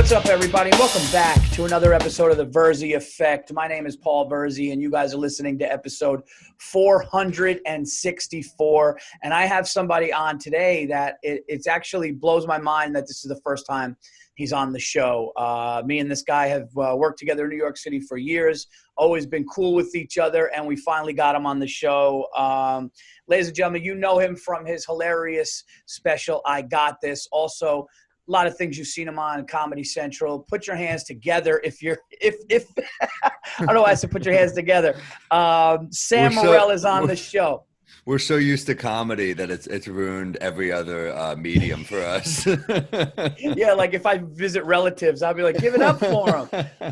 What's up, everybody? Welcome back to another episode of the Virzi Effect. My name is Paul Virzi, and you guys are listening to episode 464. And I have somebody on today that it's actually blows my mind that this is the first time he's on the show. Me and this guy have worked together in New York City for years, always been cool with each other, and we finally got him on the show. Ladies and gentlemen, you know him from his hilarious special, I Got This. Also, a lot of things you've seen him on Comedy Central. Put your hands together if I don't know why I said put your hands together. Sam Morril is on the show. We're so used to comedy that it's ruined every other medium for us. Yeah, like if I visit relatives, I'll be like, give it up for them.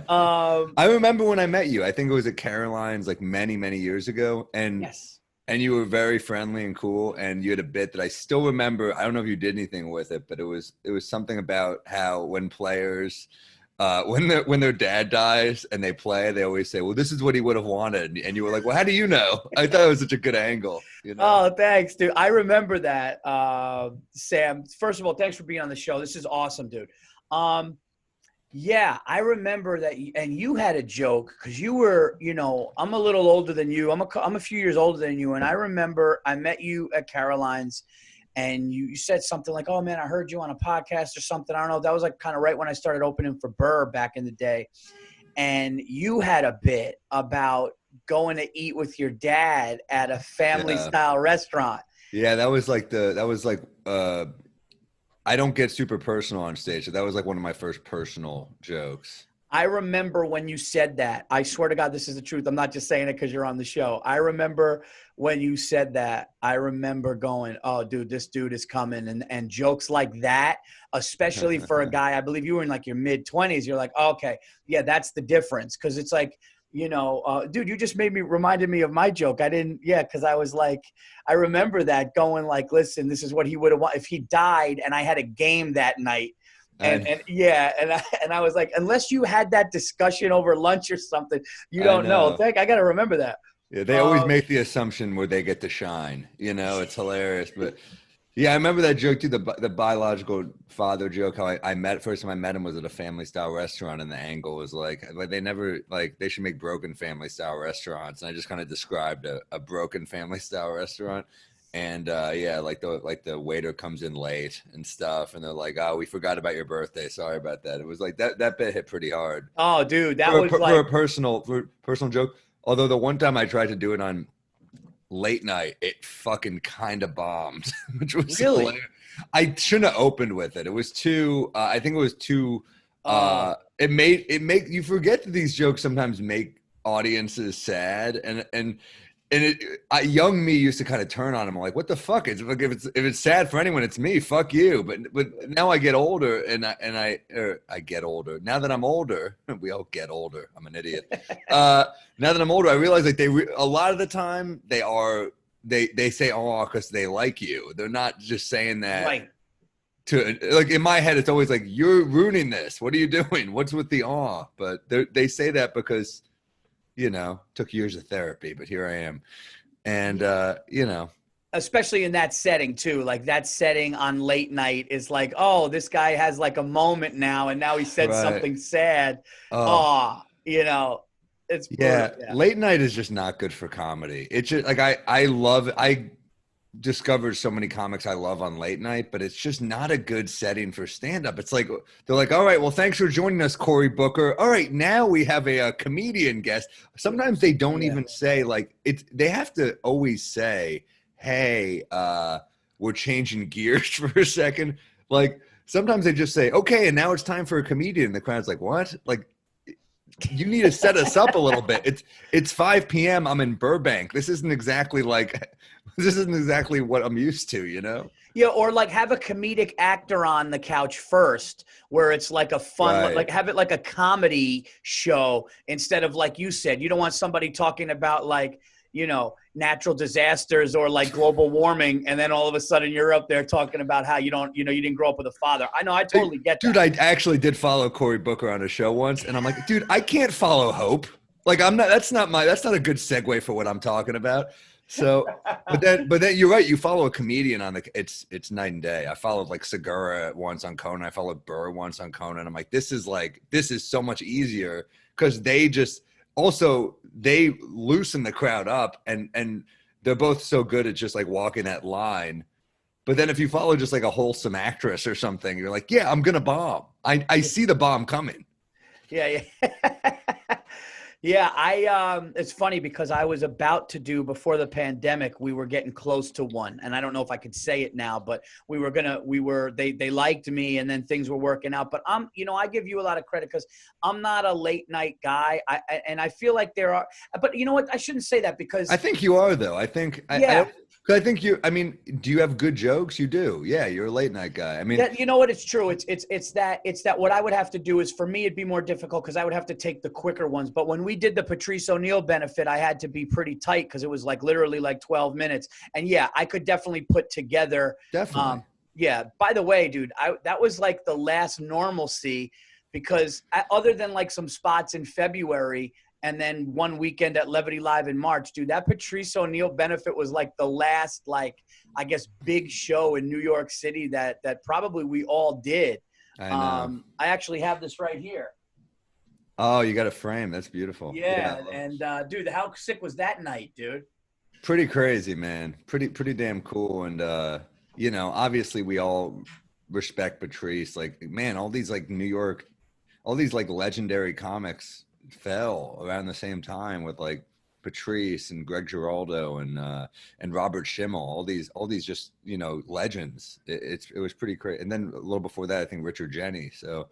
I remember when I met you. I think it was at Caroline's like many, many years ago. And yes. And you were very friendly and cool, and you had a bit that I still remember. I don't know if you did anything with it, but it was something about how when players, when their dad dies and they play, they always say, "Well, this is what he would have wanted," and you were like, "Well, how do you know?" I thought it was such a good angle. You know? Oh, thanks, dude. I remember that, Sam. First of all, thanks for being on the show. This is awesome, dude. Yeah, I remember that, and you had a joke because you were, I'm a little older than you. I'm a few years older than you, and I remember I met you at Caroline's, and you said something like, "Oh man, I heard you on a podcast or something." I don't know. That was like kind of right when I started opening for Burr back in the day, and you had a bit about going to eat with your dad at a family style restaurant. Yeah, that was like I don't get super personal on stage, so that was like one of my first personal jokes. I remember when you said that. I swear to God, this is the truth. I'm not just saying it because you're on the show. I remember when you said that. I remember going, "Oh, dude, this dude is coming." And jokes like that, especially for a guy, I believe you were in like your mid-20s. You're like, oh, okay, yeah, that's the difference. Because it's like, dude, you just reminded me of my joke. Because I was like, I remember that going like, listen, this is what he would have wanted if he died and I had a game that night. And I was like, unless you had that discussion over lunch or something, you don't know. I got to remember that. Yeah, they always make the assumption where they get to shine. It's hilarious. But yeah, I remember that joke too, the biological father joke. How first time I met him was at a family style restaurant, and the angle was like they should make broken family style restaurants. And I just kind of described a broken family style restaurant. And like the waiter comes in late and stuff, and they're like, "Oh, we forgot about your birthday. Sorry about that." It was like that bit hit pretty hard. Oh, dude, that for was a personal joke. Although the one time I tried to do it on late night, it fucking kind of bombed, which was really hilarious. I shouldn't have opened with it. It was too. I think it was too. It make you forget that these jokes sometimes make audiences sad, and young me used to kind of turn on him. I'm like, what the fuck? It's like if it's sad for anyone, it's me. Fuck you. But now I get older, and I get older. Now that I'm older, we all get older. I'm an idiot. Now that I'm older, I realize like a lot of the time they say "oh" because they like you. They're not just saying that. Right. To like in my head, it's always like, you're ruining this. What are you doing? What's with the awe? But they say that because. Took years of therapy, but here I am. And, especially in that setting too, like that setting on late night is like, oh, this guy has like a moment now. And now he said something sad. It's yeah. Late night is just not good for comedy. It's just like, I discovered so many comics I love on late night, but it's just not a good setting for stand-up. It's like they're like, all right, well, thanks for joining us, Cory Booker. All right, now we have a comedian guest. Sometimes they don't even say like they have to always say, hey, we're changing gears for a second. Like sometimes they just say, okay, and now it's time for a comedian. The crowd's like, what? Like, you need to set us up a little bit. It's 5 p.m. I'm in Burbank. This isn't exactly what I'm used to, Yeah, or like have a comedic actor on the couch first, where it's like a fun, like have it like a comedy show instead of like you said. You don't want somebody talking about like, natural disasters or like global warming, and then all of a sudden you're up there talking about how you didn't grow up with a father. I know, I totally get that. Dude, I actually did follow Cory Booker on a show once, and I'm like, dude, I can't follow Hope. Like that's not a good segue for what I'm talking about. So, but then you're right. You follow a comedian on it's night and day. I followed like Segura once on Conan. I followed Burr once on Conan. I'm like, this is so much easier because they loosen the crowd up and they're both so good at just like walking that line. But then if you follow just like a wholesome actress or something, you're like, yeah, I'm gonna bomb. I see the bomb coming. Yeah. Yeah, it's funny because I was about to do, before the pandemic, we were getting close to one. And I don't know if I could say it now, but they liked me and then things were working out. But I give you a lot of credit because I'm not a late night guy. And I feel like there are, but you know what? I shouldn't say that because I think you are though. I think, yeah. I think do you have good jokes? You do. Yeah. You're a late night guy. I mean, you know what? It's true. It's that what I would have to do is, for me, it'd be more difficult because I would have to take the quicker ones. But when we did the Patrice O'Neal benefit, I had to be pretty tight because it was like literally like 12 minutes. And yeah, I could definitely put together. Definitely. Yeah. By the way, dude, that was like the last normalcy because other than like some spots in February, and then one weekend at Levity Live in March, dude, that Patrice O'Neal benefit was like the last, like, I guess, big show in New York City that probably we all did. I know. I actually have this right here. Oh, you got a frame. That's beautiful. Yeah. And dude, how sick was that night, dude? Pretty crazy, man. Pretty damn cool. And, obviously we all respect Patrice. Like, man, all these like New York, all these like legendary comics fell around the same time with like Patrice and Greg Giraldo and Robert Schimmel, all these just legends. It was pretty crazy. And then a little before that, I think Richard Jeni. So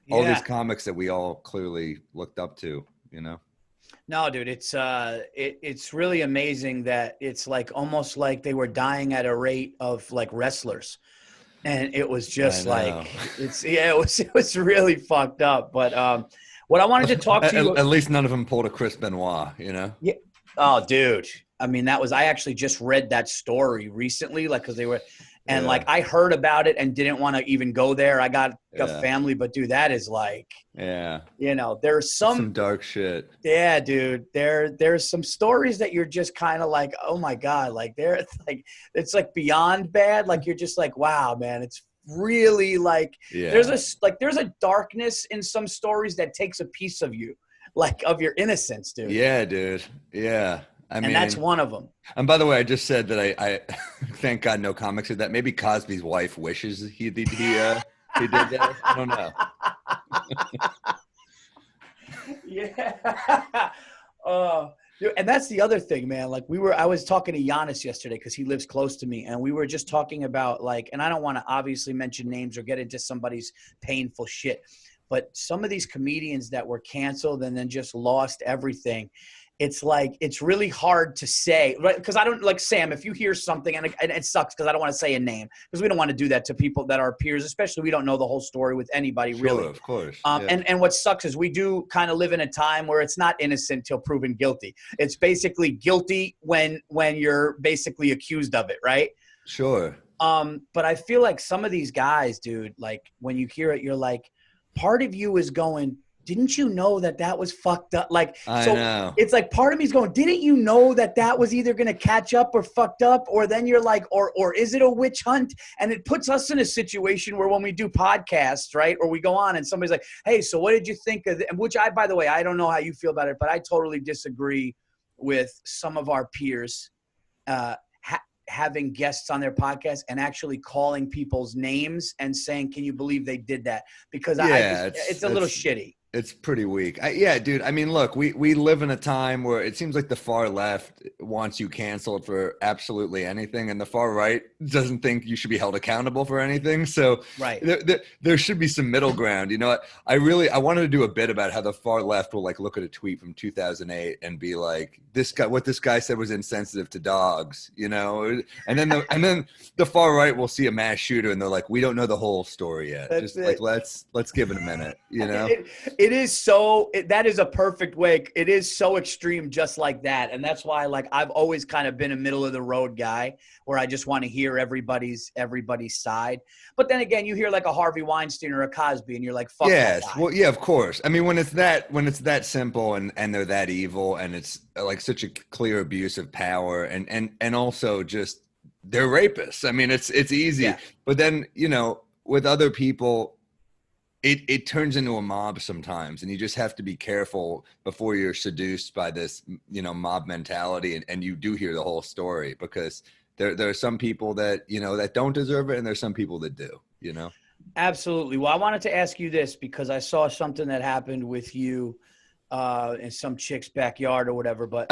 all these comics that we all clearly looked up to. No, dude, it's really amazing that it's like almost like they were dying at a rate of like wrestlers. And it was just like it was really fucked up. But what I wanted to talk to you. At least none of them pulled a Chris Benoit, Yeah. Oh, dude. I mean, I actually just read that story recently, like, because they were, and like, I heard about it and didn't want to even go there. I got a family, but dude, that is like, there's some dark shit. Yeah, dude. There's some stories that you're just kind of like, oh my God, like it's like beyond bad. Like, you're just like, wow, man, it's really like there's a darkness in some stories that takes a piece of you, like of your innocence, dude. Yeah, dude. Yeah. I mean, that's one of them. And by the way, I just said that I thank God no comics did that. Maybe Cosby's wife wishes he did that. I don't know. Yeah. And that's the other thing, man. Like I was talking to Giannis yesterday because he lives close to me, and we were just talking about like, and I don't want to obviously mention names or get into somebody's painful shit, but some of these comedians that were canceled and then just lost everything. It's like, it's really hard to say, right? Because I don't, like, Sam, if you hear something, and it sucks because I don't want to say a name because we don't want to do that to people that are peers, especially we don't know the whole story with anybody, really. Sure, of course. And what sucks is we do kind of live in a time where it's not innocent till proven guilty. It's basically guilty when you're basically accused of it, right? Sure. But I feel like some of these guys, dude, like when you hear it, you're like, part of you is going, didn't you know that was fucked up? Like, I know. It's like part of me is going, didn't you know that was either going to catch up or fucked up? Or then you're like, or is it a witch hunt? And it puts us in a situation where when we do podcasts, right, or we go on and somebody's like, hey, so what did you think of it? Which by the way, I don't know how you feel about it, but I totally disagree with some of our peers having guests on their podcast and actually calling people's names and saying, can you believe they did that? Because it's a little shitty. It's pretty weak. Yeah, dude. I mean, look, we live in a time where it seems like the far left wants you canceled for absolutely anything, and the far right doesn't think you should be held accountable for anything. So right. There should be some middle ground. You know what? I wanted to do a bit about how the far left will like look at a tweet from 2008 and be like, what this guy said was insensitive to dogs, and then the far right will see a mass shooter and they're like, we don't know the whole story yet. Let's give it a minute, that is a perfect way. It is so extreme just like that. And that's why like I've always kind of been a middle of the road guy where I just want to hear everybody's side. But then again, you hear like a Harvey Weinstein or a Cosby and you're like, fuck that Yes. guy. Well, yeah, of course. I mean, when it's that simple and they're that evil and it's like such a clear abuse of power and also just they're rapists. I mean, it's easy. Yeah. But then, with other people, it turns into a mob sometimes, and you just have to be careful before you're seduced by this, mob mentality, and you do hear the whole story, because there are some people that, that don't deserve it, and there's some people that do, Absolutely. Well, I wanted to ask you this because I saw something that happened with you in some chick's backyard or whatever, but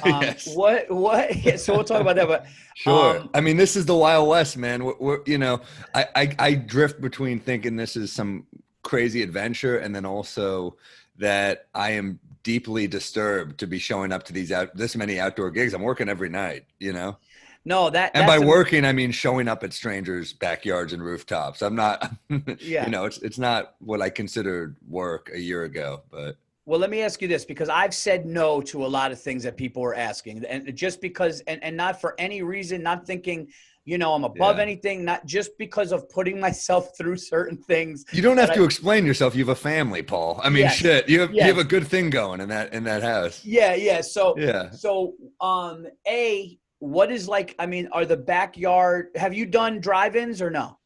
Yes. yeah, so we'll talk about that, but Sure. I mean, this is the Wild West, man. I drift between thinking this is some crazy adventure and then also that I am deeply disturbed to be showing up to this many outdoor gigs. I'm working every night, no, and by working, I mean showing up at strangers' backyards and rooftops. I'm not, yeah. it's not what I considered work a year ago, but. Well, let me ask you this, because I've said no to a lot of things that people were asking, and just because, and not for any reason, not thinking, I'm above anything, not just because of putting myself through certain things. You don't have to explain yourself. You have a family, Paul. I mean, yes, shit. You have a good thing going in that house. Yeah. So, yeah. So, what is like? I mean, are the backyard? Have you done drive-ins or no?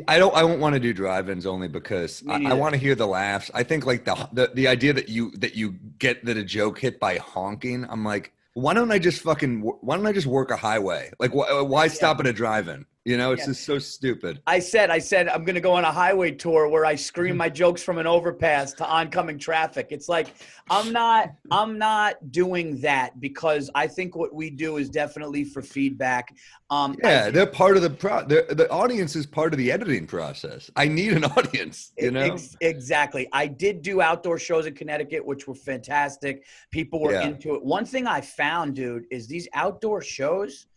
I won't want to do drive-ins only because I want to hear the laughs. I think like the idea that you get that a joke hit by honking. I'm like, why don't I just work a highway? Like, why stop at a drive-in? It's just so stupid. I said I'm going to go on a highway tour where I scream my jokes from an overpass to oncoming traffic. It's like, I'm not doing that, because I think what we do is definitely for feedback. They're part of the audience is part of the editing process. I need an audience, Exactly. I did do outdoor shows in Connecticut, which were fantastic. People were into it. One thing I found, dude, is these outdoor shows,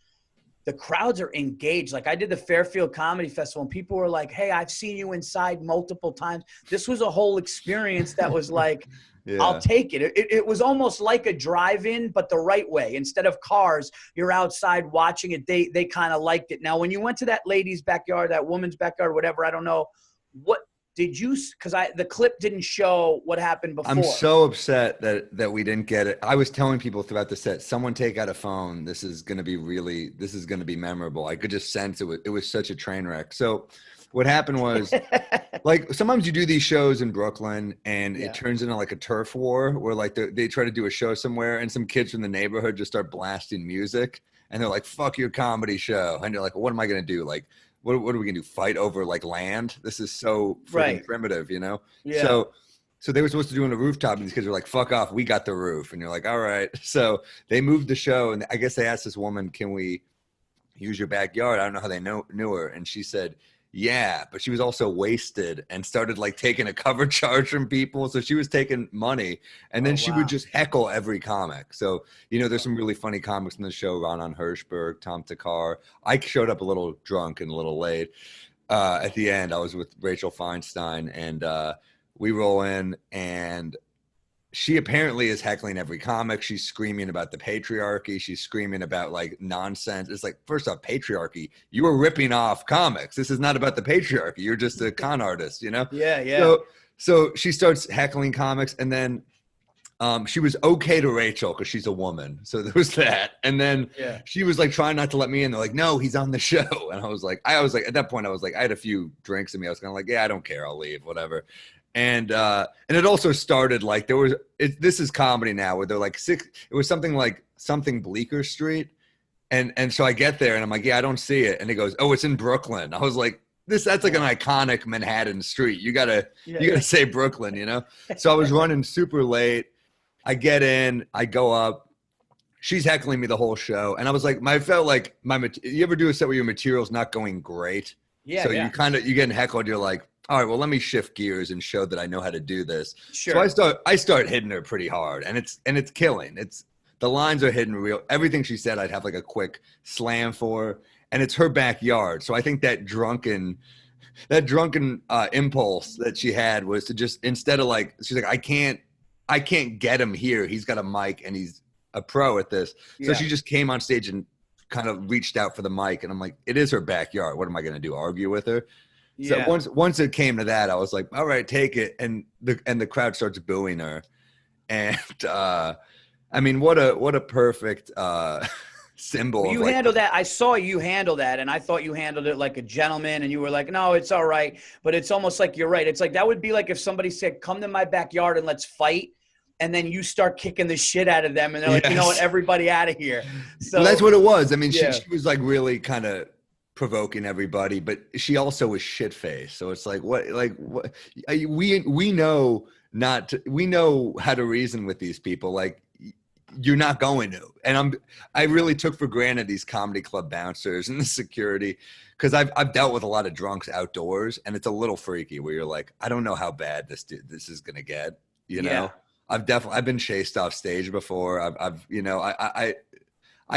the crowds are engaged. Like I did the Fairfield Comedy Festival and people were like, hey, I've seen you inside multiple times. This was a whole experience that was like, I'll take it. It was almost like a drive-in, but the right way. Instead of cars, you're outside watching it. They kind of liked it. Now, when you went to that lady's backyard, that woman's backyard, whatever, I don't know, what did you – because the clip didn't show what happened before. I'm so upset that we didn't get it. I was telling people throughout the set, someone take out a phone. This is going to be memorable. I could just sense it was such a train wreck. So what happened was like sometimes you do these shows in Brooklyn and it turns into like a turf war where like they try to do a show somewhere and some kids from the neighborhood just start blasting music and they're like, fuck your comedy show. And you're like, well, what am I going to do? Like, what are we going to do? Fight over like land? This is so freaking primitive, Yeah. So they were supposed to do on a rooftop and these kids were like, fuck off. We got the roof. And you're like, all right. So they moved the show. And I guess they asked this woman, can we use your backyard? I don't know how they knew her. And she said, yeah, but she was also wasted and started like taking a cover charge from people. So she was taking money and then she would just heckle every comic. So, there's some really funny comics in the show, Ronan Hirschberg, Tom Takar. I showed up a little drunk and a little late. At the end, I was with Rachel Feinstein and we roll in and she apparently is heckling every comic. She's screaming about the patriarchy. She's screaming about like nonsense. It's like, first off, patriarchy. You were ripping off comics. This is not about the patriarchy. You're just a con artist, Yeah. So she starts heckling comics, and then she was okay to Rachel because she's a woman. So there was that. And then she was like trying not to let me in. They're like, no, he's on the show. And I was like, at that point, I was like, I had a few drinks in me. I was kind of like, yeah, I don't care. I'll leave, whatever. And it also started like this is comedy now where they're like it was something Bleecker Street. And so I get there and I'm like, yeah, I don't see it. And he goes, oh, it's in Brooklyn. I was like, that's like an iconic Manhattan street. You gotta say Brooklyn, So I was running super late. I get in, I go up. She's heckling me the whole show. And I was like, I felt like you ever do a set where your material's not going great? Yeah. So you're getting heckled. You're like, all right, well, let me shift gears and show that I know how to do this. Sure. So I start hitting her pretty hard, and it's killing. The lines are hitting real. Everything she said, I'd have like a quick slam for, and it's her backyard. So I think that drunken that drunken impulse that she had was to just, instead of like, she's like, I can't get him here. He's got a mic and he's a pro at this. So she just came on stage and kind of reached out for the mic. And I'm like, it is her backyard. What am I going to do? Argue with her? Yeah. So once it came to that, I was like, all right, take it. And the crowd starts booing her. And I mean, what a perfect symbol. You handle that. I saw you handle that, and I thought you handled it like a gentleman, and you were like, no, it's all right. But it's almost like you're right. It's like that would be like if somebody said, come to my backyard and let's fight. And then you start kicking the shit out of them, and they're like, you know what, everybody out of here. So well, that's what it was. I mean, she was like really kind of provoking everybody, but she also was shit faced. So it's like, what? We know not to, we know how to reason with these people. Like, you're not going to. And I really took for granted these comedy club bouncers and the security, because I've dealt with a lot of drunks outdoors, and it's a little freaky where you're like, I don't know how bad this is gonna get. You know. I've been chased off stage before. I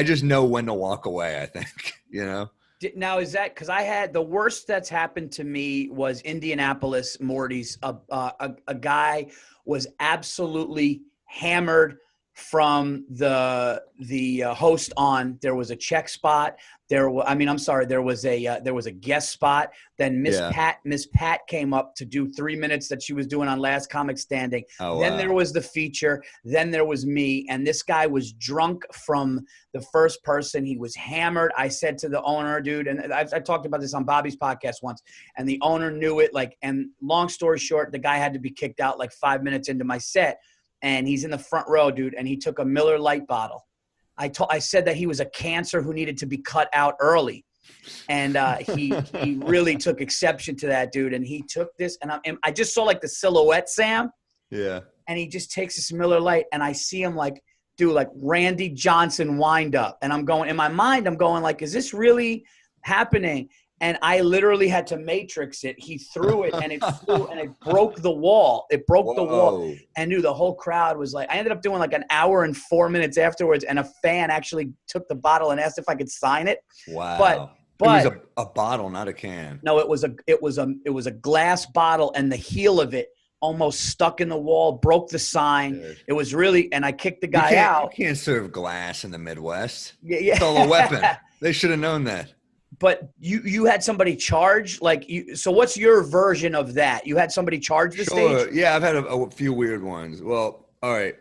just know when to walk away, I think, you know? Now, is that because I had the worst that's happened to me was Indianapolis, Morty's. A guy was absolutely hammered from the host on. There was a check spot. There was a guest spot. Then Miss Pat came up to do 3 minutes that she was doing on Last Comic Standing. Then there was the feature. Then there was me. And this guy was drunk from the first person. He was hammered. I said to the owner, dude, and I talked about this on Bobby's podcast once, and the owner knew it. Like, and long story short, the guy had to be kicked out like 5 minutes into my set. And he's in the front row, dude, and he took a Miller Lite bottle. I said that he was a cancer who needed to be cut out early. And he really took exception to that, dude. And he took this, and I just saw like the silhouette, Sam. Yeah. And he just takes this Miller Lite, and I see him like do like Randy Johnson wind up. And I'm going, in my mind, I'm going like, is this really happening? And I literally had to matrix it. He threw it, and it flew, and it broke the wall. It broke the wall. And dude, the whole crowd was like, I ended up doing like an hour and 4 minutes afterwards, and a fan actually took the bottle and asked if I could sign it. Wow. But it was a bottle, not a can. No, it was a glass bottle, and the heel of it almost stuck in the wall, broke the sign. Dude. It was really, and I kicked the guy out. You can't serve glass in the Midwest. Yeah. It's all a weapon. They should have known that. But you had somebody charge, like you. So what's your version of that? You had somebody charge the stage? Yeah, I've had a few weird ones. Well, all right.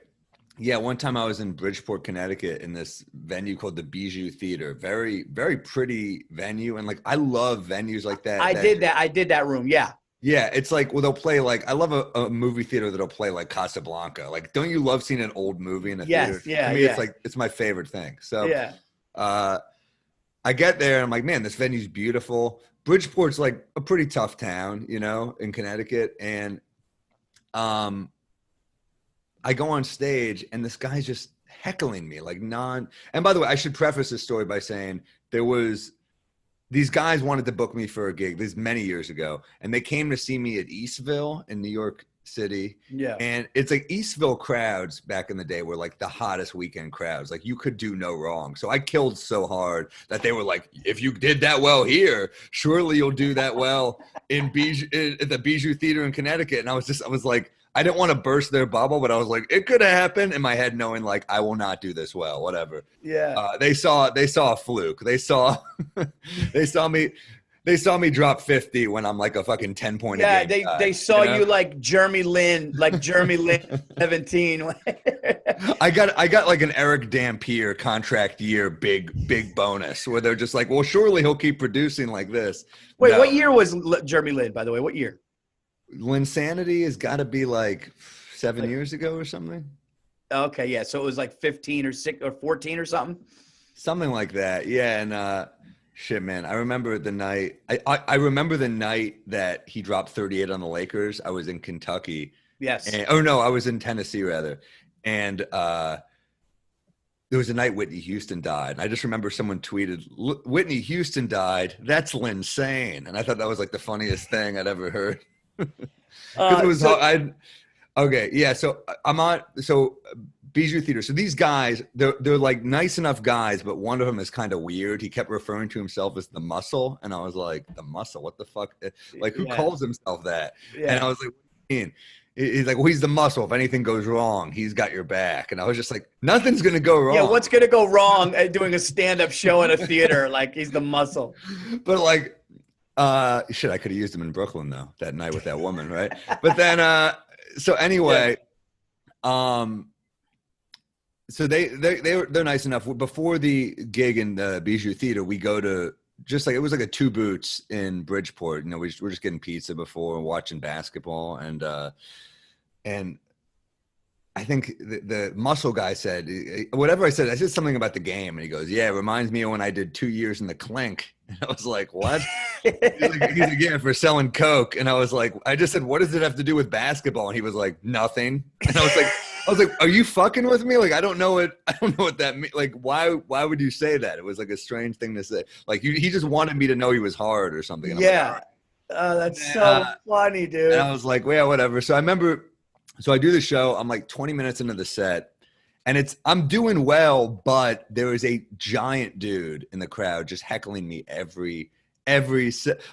Yeah, one time I was in Bridgeport, Connecticut, in this venue called the Bijou Theater. Very, very pretty venue, and like I love venues like that. I did that room. Yeah. Yeah, it's like, well, they'll play like, I love a movie theater that'll play like Casablanca. Like, don't you love seeing an old movie in a theater? Yeah. To me, it's like, it's my favorite thing. So I get there and I'm like, man, this venue's beautiful. Bridgeport's like a pretty tough town, you know, in Connecticut. And I go on stage and this guy's just heckling me like and by the way, I should preface this story by saying these guys wanted to book me for a gig this many years ago, and they came to see me at Eastville in New York City. Yeah. And it's like Eastville crowds back in the day were like the hottest weekend crowds. Like you could do no wrong. So I killed so hard that they were like, if you did that well here, surely you'll do that well at the Bijou Theater in Connecticut. And I was like, I didn't want to burst their bubble, but I was like, it could have happened in my head, knowing like I will not do this well, whatever. Yeah. They saw a fluke. They saw me drop 50 when I'm like a fucking 10-point. Yeah, they saw you like Jeremy Lin 17. I got like an Eric Dampier contract year big bonus where they're just like, well, surely he'll keep producing like this. Wait, no. What year was Jeremy Lin, by the way? What year? Linsanity has got to be like 7 years ago or something. Okay, yeah. So it was like 15 or 6 or 14 or something. Something like that, yeah. And shit, man, I remember the night. I remember the night that he dropped 38 on the Lakers. I was in Kentucky. Yes. I was in Tennessee rather. And there was a night Whitney Houston died. And I just remember someone tweeted, "Whitney Houston died. That's Linsane." And I thought that was like the funniest thing I'd ever heard. It was okay, yeah. So I'm on. So Bijou Theater. So these guys, they're like nice enough guys, but one of them is kind of weird. He kept referring to himself as the Muscle, and I was like, the Muscle? What the fuck? Like, who calls himself that? And I was like, what do you mean? He's like, well, he's the Muscle. If anything goes wrong, he's got your back. And I was just like, nothing's gonna go wrong. Yeah, what's gonna go wrong at doing a stand-up show at a theater? Like, he's the Muscle. But like, shit, I could have used him in Brooklyn though that night with that woman, right? But then, so anyway, so they're nice enough. Before the gig in the Bijou Theater, we go to just like, it was like a Two Boots in Bridgeport. You know, we're just getting pizza before watching basketball, and I think the Muscle guy said whatever I said something about the game, and he goes, yeah, it reminds me of when I did 2 years in the Clink. And I was like, what? He's like, yeah, for selling coke. And I was like, I just said, what does it have to do with basketball? And he was like, nothing. And I was like, are you fucking with me? Like, I don't know what that means. Like, why would you say that? It was like a strange thing to say. Like, he just wanted me to know he was hard or something. And yeah. I'm like, oh, that's so funny, dude. And I was like, well, yeah, whatever. So I remember, so I do the show. I'm like 20 minutes into the set, and I'm doing well, but there was a giant dude in the crowd just heckling me every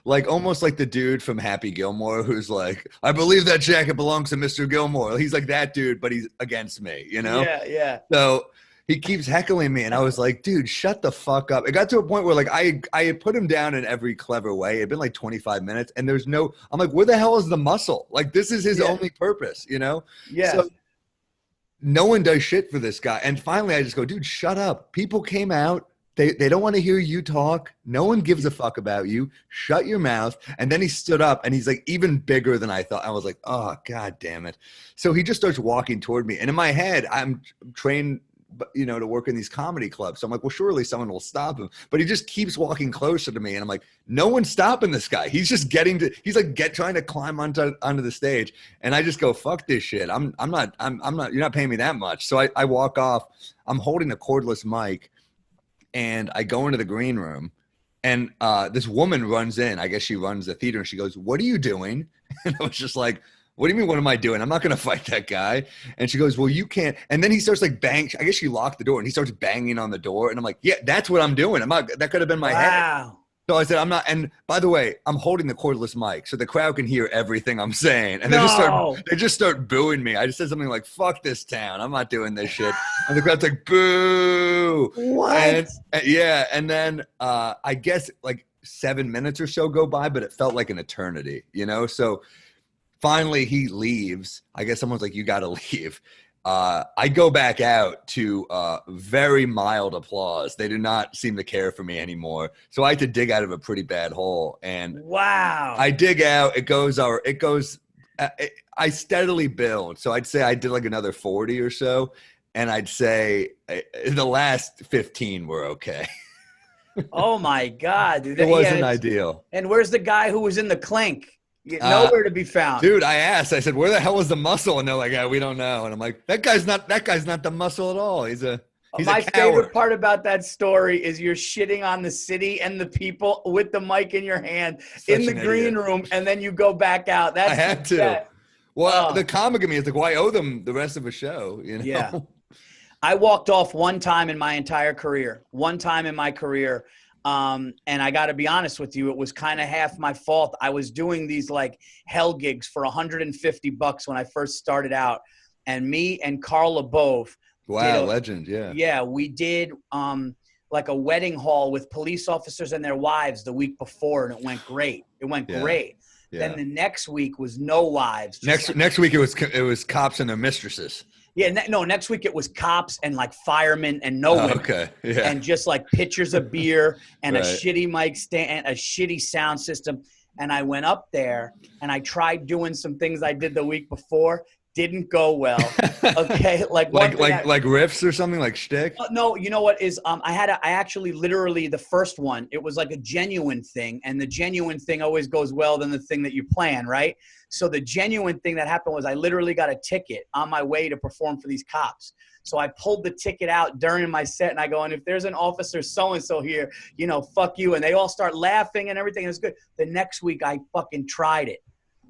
like almost like the dude from Happy Gilmore who's like, I believe that jacket belongs to Mr. Gilmore. He's like that dude, but he's against me, you know? Yeah. So he keeps heckling me, and I was like, dude, shut the fuck up. It got to a point where like I had put him down in every clever way. It'd been like 25 minutes, and I'm like, where the hell is the Muscle? Like, this is his only purpose, you know? Yeah. So no one does shit for this guy. And finally I just go, dude, shut up. People came out. They don't want to hear you talk. No one gives a fuck about you. Shut your mouth. And then he stood up, and he's like even bigger than I thought. I was like, oh, God damn it. So he just starts walking toward me. And in my head, I'm trained, you know, to work in these comedy clubs. So I'm like, well, surely someone will stop him. But he just keeps walking closer to me. And I'm like, no one's stopping this guy. He's just trying to climb onto the stage. And I just go, fuck this shit. I'm not, you're not paying me that much. So I walk off. I'm holding a cordless mic, and I go into the green room, and this woman runs in. I guess she runs the theater, and she goes, what are you doing? And I was just like, what do you mean, what am I doing? I'm not going to fight that guy. And she goes, well, you can't. And then he starts like bang. I guess she locked the door, and he starts banging on the door. And I'm like, yeah, that's what I'm doing. That could have been my head. So I said, I'm not. And by the way, I'm holding the cordless mic, so the crowd can hear everything I'm saying. And they just start booing me. I just said something like, fuck this town. I'm not doing this shit. And the crowd's like, boo. What? And yeah. And then I guess like 7 minutes or so go by, but it felt like an eternity, you know? So finally he leaves. I guess someone's like, you got to leave. I go back out to very mild applause. They do not seem to care for me anymore. So I had to dig out of a pretty bad hole. And wow, I dig out. I steadily build. So I'd say I did like another 40 or so. And I'd say the last 15 were okay. Oh my God, dude. It wasn't ideal. And where's the guy who was in the Clink? Nowhere to be found. Dude, I asked. I said, where the hell is the Muscle? And they're like, we don't know. And I'm like, that guy's not the Muscle at all. He's my favorite part about that story is you're shitting on the city and the people with the mic in your hand in the green room, and then you go back out. I had to. Well, the comic in me is like, well, I owe them the rest of a show, you know? Yeah. I walked off one time in my entire career. One time in my career. And I got to be honest with you, it was kind of half my fault. I was doing these like hell gigs for $150 when I first started out, and me and Carl LeBove. Wow, legend, yeah. Yeah, we did like a wedding hall with police officers and their wives the week before, and it went great. It went great. Yeah. Then the next week was no wives. Next week it was cops and their mistresses. Yeah, next week it was cops and like firemen and no women. Okay, yeah. And just like pitchers of beer and a shitty mic stand, a shitty sound system. And I went up there and I tried doing some things I did the week before. Didn't go well. Okay, like riffs or something, like shtick. No, you know what is I actually literally the first one. It was like a genuine thing, and the genuine thing always goes well than the thing that you plan, right? So the genuine thing that happened was I literally got a ticket on my way to perform for these cops. So I pulled the ticket out during my set, and I go, and if there's an officer so-and-so here, you know, fuck you. And they all start laughing and everything. It's good. The next week I fucking tried it.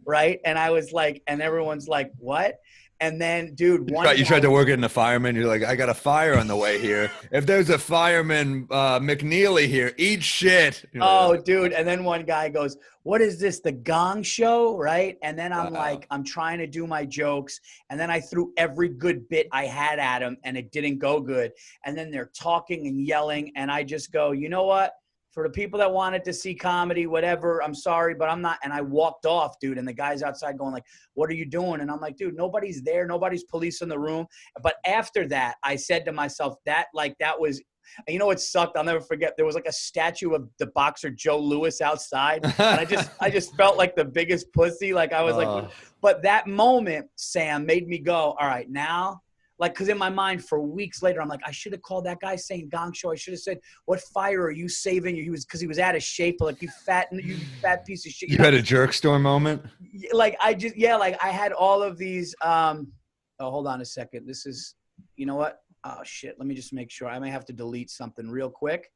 Right. And I was like, and everyone's like, what? And then, dude, You tried to work it in a fireman. You're like, I got a fire on the way here. If there's a fireman McNeely here, eat shit. Oh, dude. And then one guy goes, what is this, the Gong Show? Right. And then I'm Wow. like, I'm trying to do my jokes. And then I threw every good bit I had at him and it didn't go good. And then they're talking and yelling. And I just go, you know what? For the people that wanted to see comedy, whatever, I'm sorry, but I'm not. And I walked off, dude. And the guy's outside going like, what are you doing? And I'm like, dude, nobody's there. Nobody's police in the room. But after that, I said to myself that was, you know, it sucked. I'll never forget. There was like a statue of the boxer Joe Louis outside. And I just felt like the biggest pussy. Like I was like, but that moment, Sam, made me go, all right, now. Like, because in my mind for weeks later, I'm like, I should have called that guy saying Gong Show. I should have said, what fire are you saving? Because he was out of shape. Like, you fat piece of shit. You had a jerk store moment? Like, like I had all of these. Hold on a second. This is, you know what? Oh, shit. Let me just make sure. I may have to delete something real quick.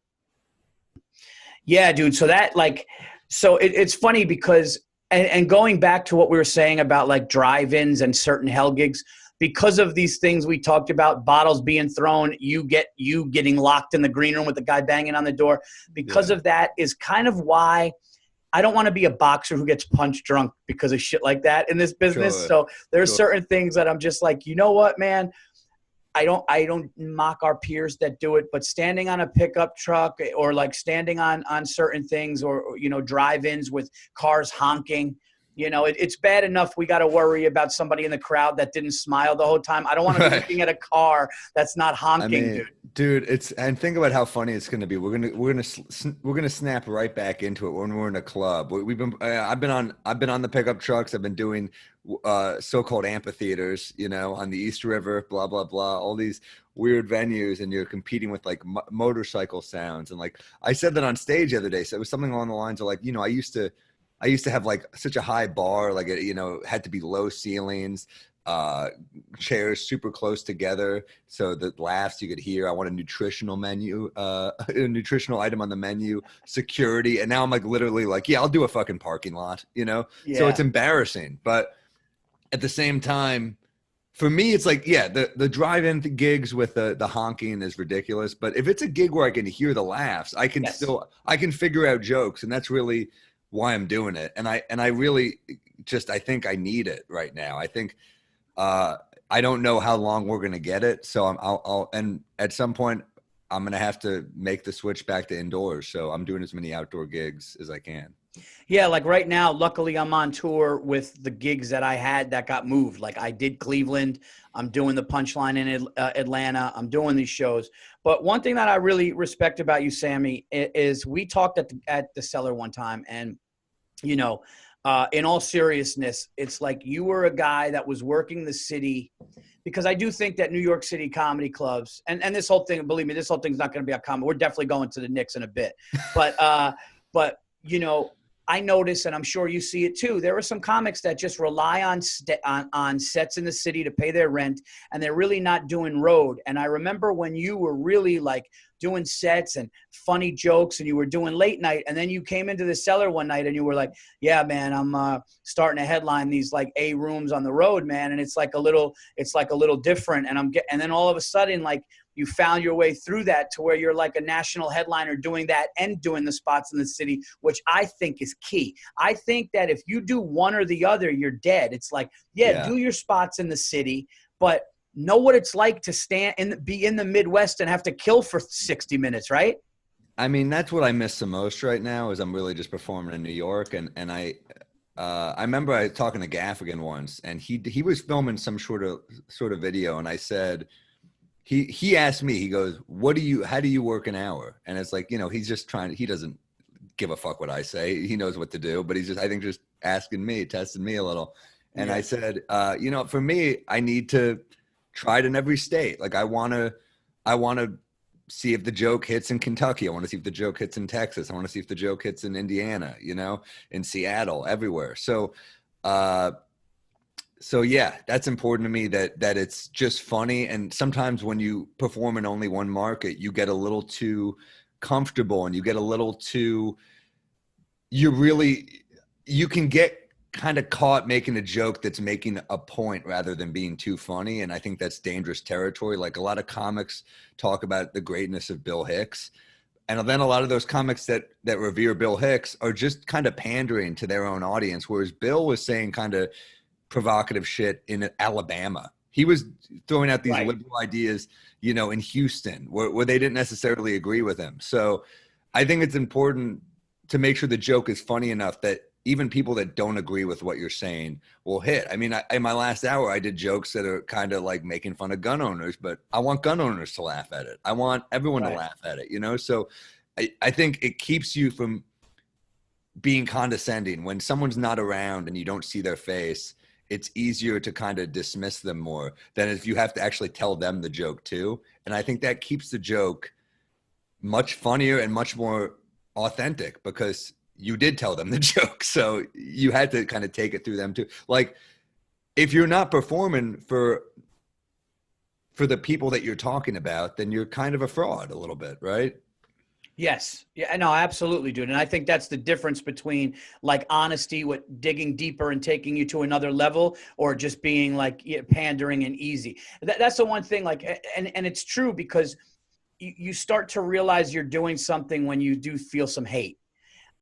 Yeah, dude. So that, like, it's funny because, and going back to what we were saying about, like, drive-ins and certain hell gigs, because of these things we talked about, bottles being thrown, you getting locked in the green room with the guy banging on the door. Because of that is kind of why I don't want to be a boxer who gets punch drunk because of shit like that in this business. Sure. So there's certain things that I'm just like, you know what, man? I don't mock our peers that do it, but standing on a pickup truck or like standing on certain things or you know, drive-ins with cars honking, you know, it's bad enough we got to worry about somebody in the crowd that didn't smile the whole time. I don't want to be looking at a car that's not honking, dude. And think about how funny it's going to be. We're gonna snap right back into it when we're in a club. I've been on the pickup trucks. I've been doing so-called amphitheaters, you know, on the East River, blah blah blah, all these weird venues, and you're competing with like motorcycle sounds. And like I said that on stage the other day, so it was something along the lines of like, you know, I used to have like such a high bar, like, you know, had to be low ceilings, chairs super close together so the laughs you could hear. I want a nutritional menu, a nutritional item on the menu, security. And now I'm like literally like, yeah, I'll do a fucking parking lot, you know? Yeah. So it's embarrassing. But at the same time, for me, it's like, yeah, the drive-in gigs with the honking is ridiculous. But if it's a gig where I can hear the laughs, I can I can figure out jokes. And that's really why I'm doing it. And I really just, I think I need it right now. I think, I don't know how long we're going to get it. So I'll and at some point I'm going to have to make the switch back to indoors. So I'm doing as many outdoor gigs as I can. Yeah. Like right now, luckily I'm on tour with the gigs that I had that got moved. Like I did Cleveland. I'm doing the Punchline in Atlanta. I'm doing these shows. But one thing that I really respect about you, Sammy, is we talked at the Cellar one time, and you know, in all seriousness, it's like you were a guy that was working the city, because I do think that New York City comedy clubs and this whole thing, believe me, this whole thing's not going to be a comedy. We're definitely going to the Knicks in a bit, but you know, I notice, and I'm sure you see it too, there are some comics that just rely on sets in the city to pay their rent, and they're really not doing road. And I remember when you were really like doing sets and funny jokes, and you were doing late night, and then you came into the Cellar one night and you were like, yeah, man, I'm starting to headline these like A rooms on the road, man. And it's like a little different. And then all of a sudden, like, you found your way through that to where you're like a national headliner doing that and doing the spots in the city, which I think is key. I think that if you do one or the other, you're dead. It's like, do your spots in the city, but know what it's like to be in the Midwest and have to kill for 60 minutes, right? I mean, that's what I miss the most right now is I'm really just performing in New York. And I remember I was talking to Gaffigan once, and he was filming some sort of video, and I said, he asked me, he goes, how do you work an hour? And it's like, you know, he's just he doesn't give a fuck what I say. He knows what to do, but he's just, I think, just asking me, testing me a little. And I said, you know, for me, I need to try it in every state. Like I want to see if the joke hits in Kentucky. I want to see if the joke hits in Texas. I want to see if the joke hits in Indiana, you know, in Seattle, everywhere. So yeah, that's important to me that it's just funny. And sometimes when you perform in only one market, you get a little too comfortable, and you get a little too, you can get kind of caught making a joke that's making a point rather than being too funny. And I think that's dangerous territory. Like a lot of comics talk about the greatness of Bill Hicks. And then a lot of those comics that revere Bill Hicks are just kind of pandering to their own audience. Whereas Bill was saying kind of provocative shit in Alabama. He was throwing out these liberal ideas, you know, in Houston where they didn't necessarily agree with him. So I think it's important to make sure the joke is funny enough that even people that don't agree with what you're saying will hit. I mean, in my last hour, I did jokes that are kind of like making fun of gun owners, but I want gun owners to laugh at it. I want everyone to laugh at it, you know? So I think it keeps you from being condescending. When someone's not around and you don't see their face, it's easier to kind of dismiss them more than if you have to actually tell them the joke too. And I think that keeps the joke much funnier and much more authentic because you did tell them the joke. So you had to kind of take it through them too. Like if you're not performing for the people that you're talking about, then you're kind of a fraud a little bit, right? Yes. Yeah, no, absolutely, dude. And I think that's the difference between like honesty with digging deeper and taking you to another level or just being like pandering and easy. That's the one thing, like, and it's true because you start to realize you're doing something when you do feel some hate.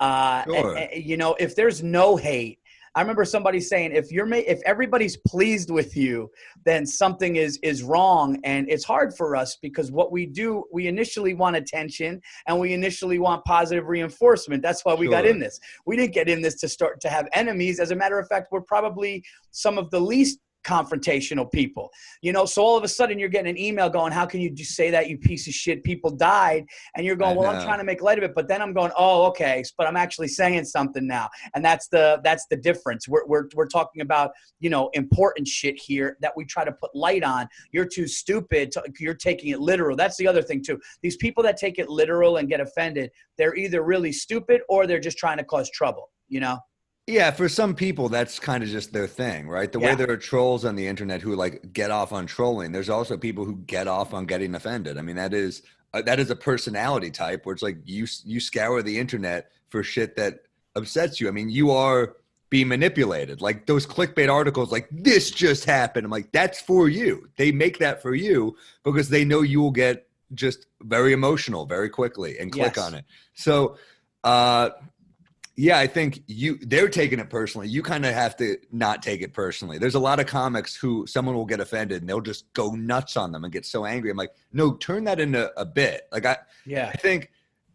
Sure. You know, if there's no hate, I remember somebody saying, if everybody's pleased with you, then something is wrong. And it's hard for us because what we do, we initially want attention and we initially want positive reinforcement. That's why we got in this. We didn't get in this to start to have enemies. As a matter of fact, we're probably some of the least confrontational people, you know, so all of a sudden you're getting an email going, how can you just say that, you piece of shit, people died, and you're going, well, I'm trying to make light of it, but then I'm going, oh, okay, but I'm actually saying something now, and that's the difference. We're talking about, you know, important shit here that we try to put light on. You're too stupid, you're taking it literal. That's the other thing too. These people that take it literal and get offended, they're either really stupid or they're just trying to cause trouble, you know? Yeah, for some people, that's kind of just their thing, right? The way there are trolls on the internet who like get off on trolling. There's also people who get off on getting offended. I mean, that is a personality type where it's like you scour the internet for shit that upsets you. I mean, you are being manipulated. Like those clickbait articles, like this just happened. I'm like, that's for you. They make that for you because they know you will get just very emotional very quickly and click on it. So, yeah, I think they're taking it personally. You kind of have to not take it personally. There's a lot of comics who someone will get offended and they'll just go nuts on them and get so angry. I'm like, no, turn that into a bit. Like I think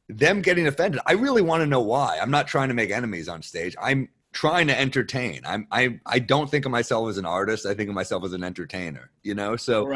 them getting offended, I really want to know why. I'm not trying to make enemies on stage. I'm trying to entertain. I don't think of myself as an artist. I think of myself as an entertainer, you know? So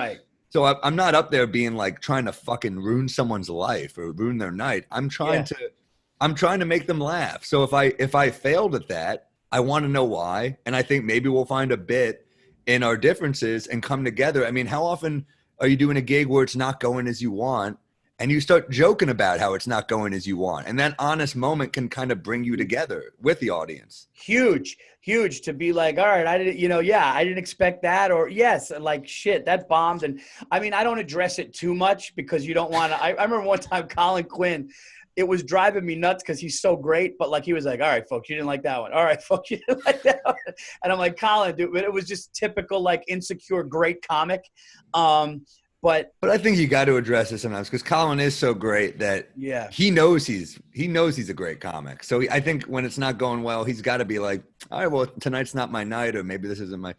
I'm not up there being like trying to fucking ruin someone's life or ruin their night. I'm trying to make them laugh. So if I failed at that, I want to know why. And I think maybe we'll find a bit in our differences and come together. I mean, how often are you doing a gig where it's not going as you want and you start joking about how it's not going as you want? And that honest moment can kind of bring you together with the audience. Huge to be like, all right, I didn't expect that, or yes, like shit, that bombed. And I mean, I don't address it too much because you don't want to. I remember one time Colin Quinn, it was driving me nuts because he's so great, but like he was like, all right, folks, you didn't like that one. All right, folks, you didn't like that one. And I'm like, Colin, dude, but it was just typical like insecure great comic. But I think you got to address it sometimes because Colin is so great that he knows he's a great comic. So I think when it's not going well, he's got to be like, all right, well, tonight's not my night, or maybe this isn't one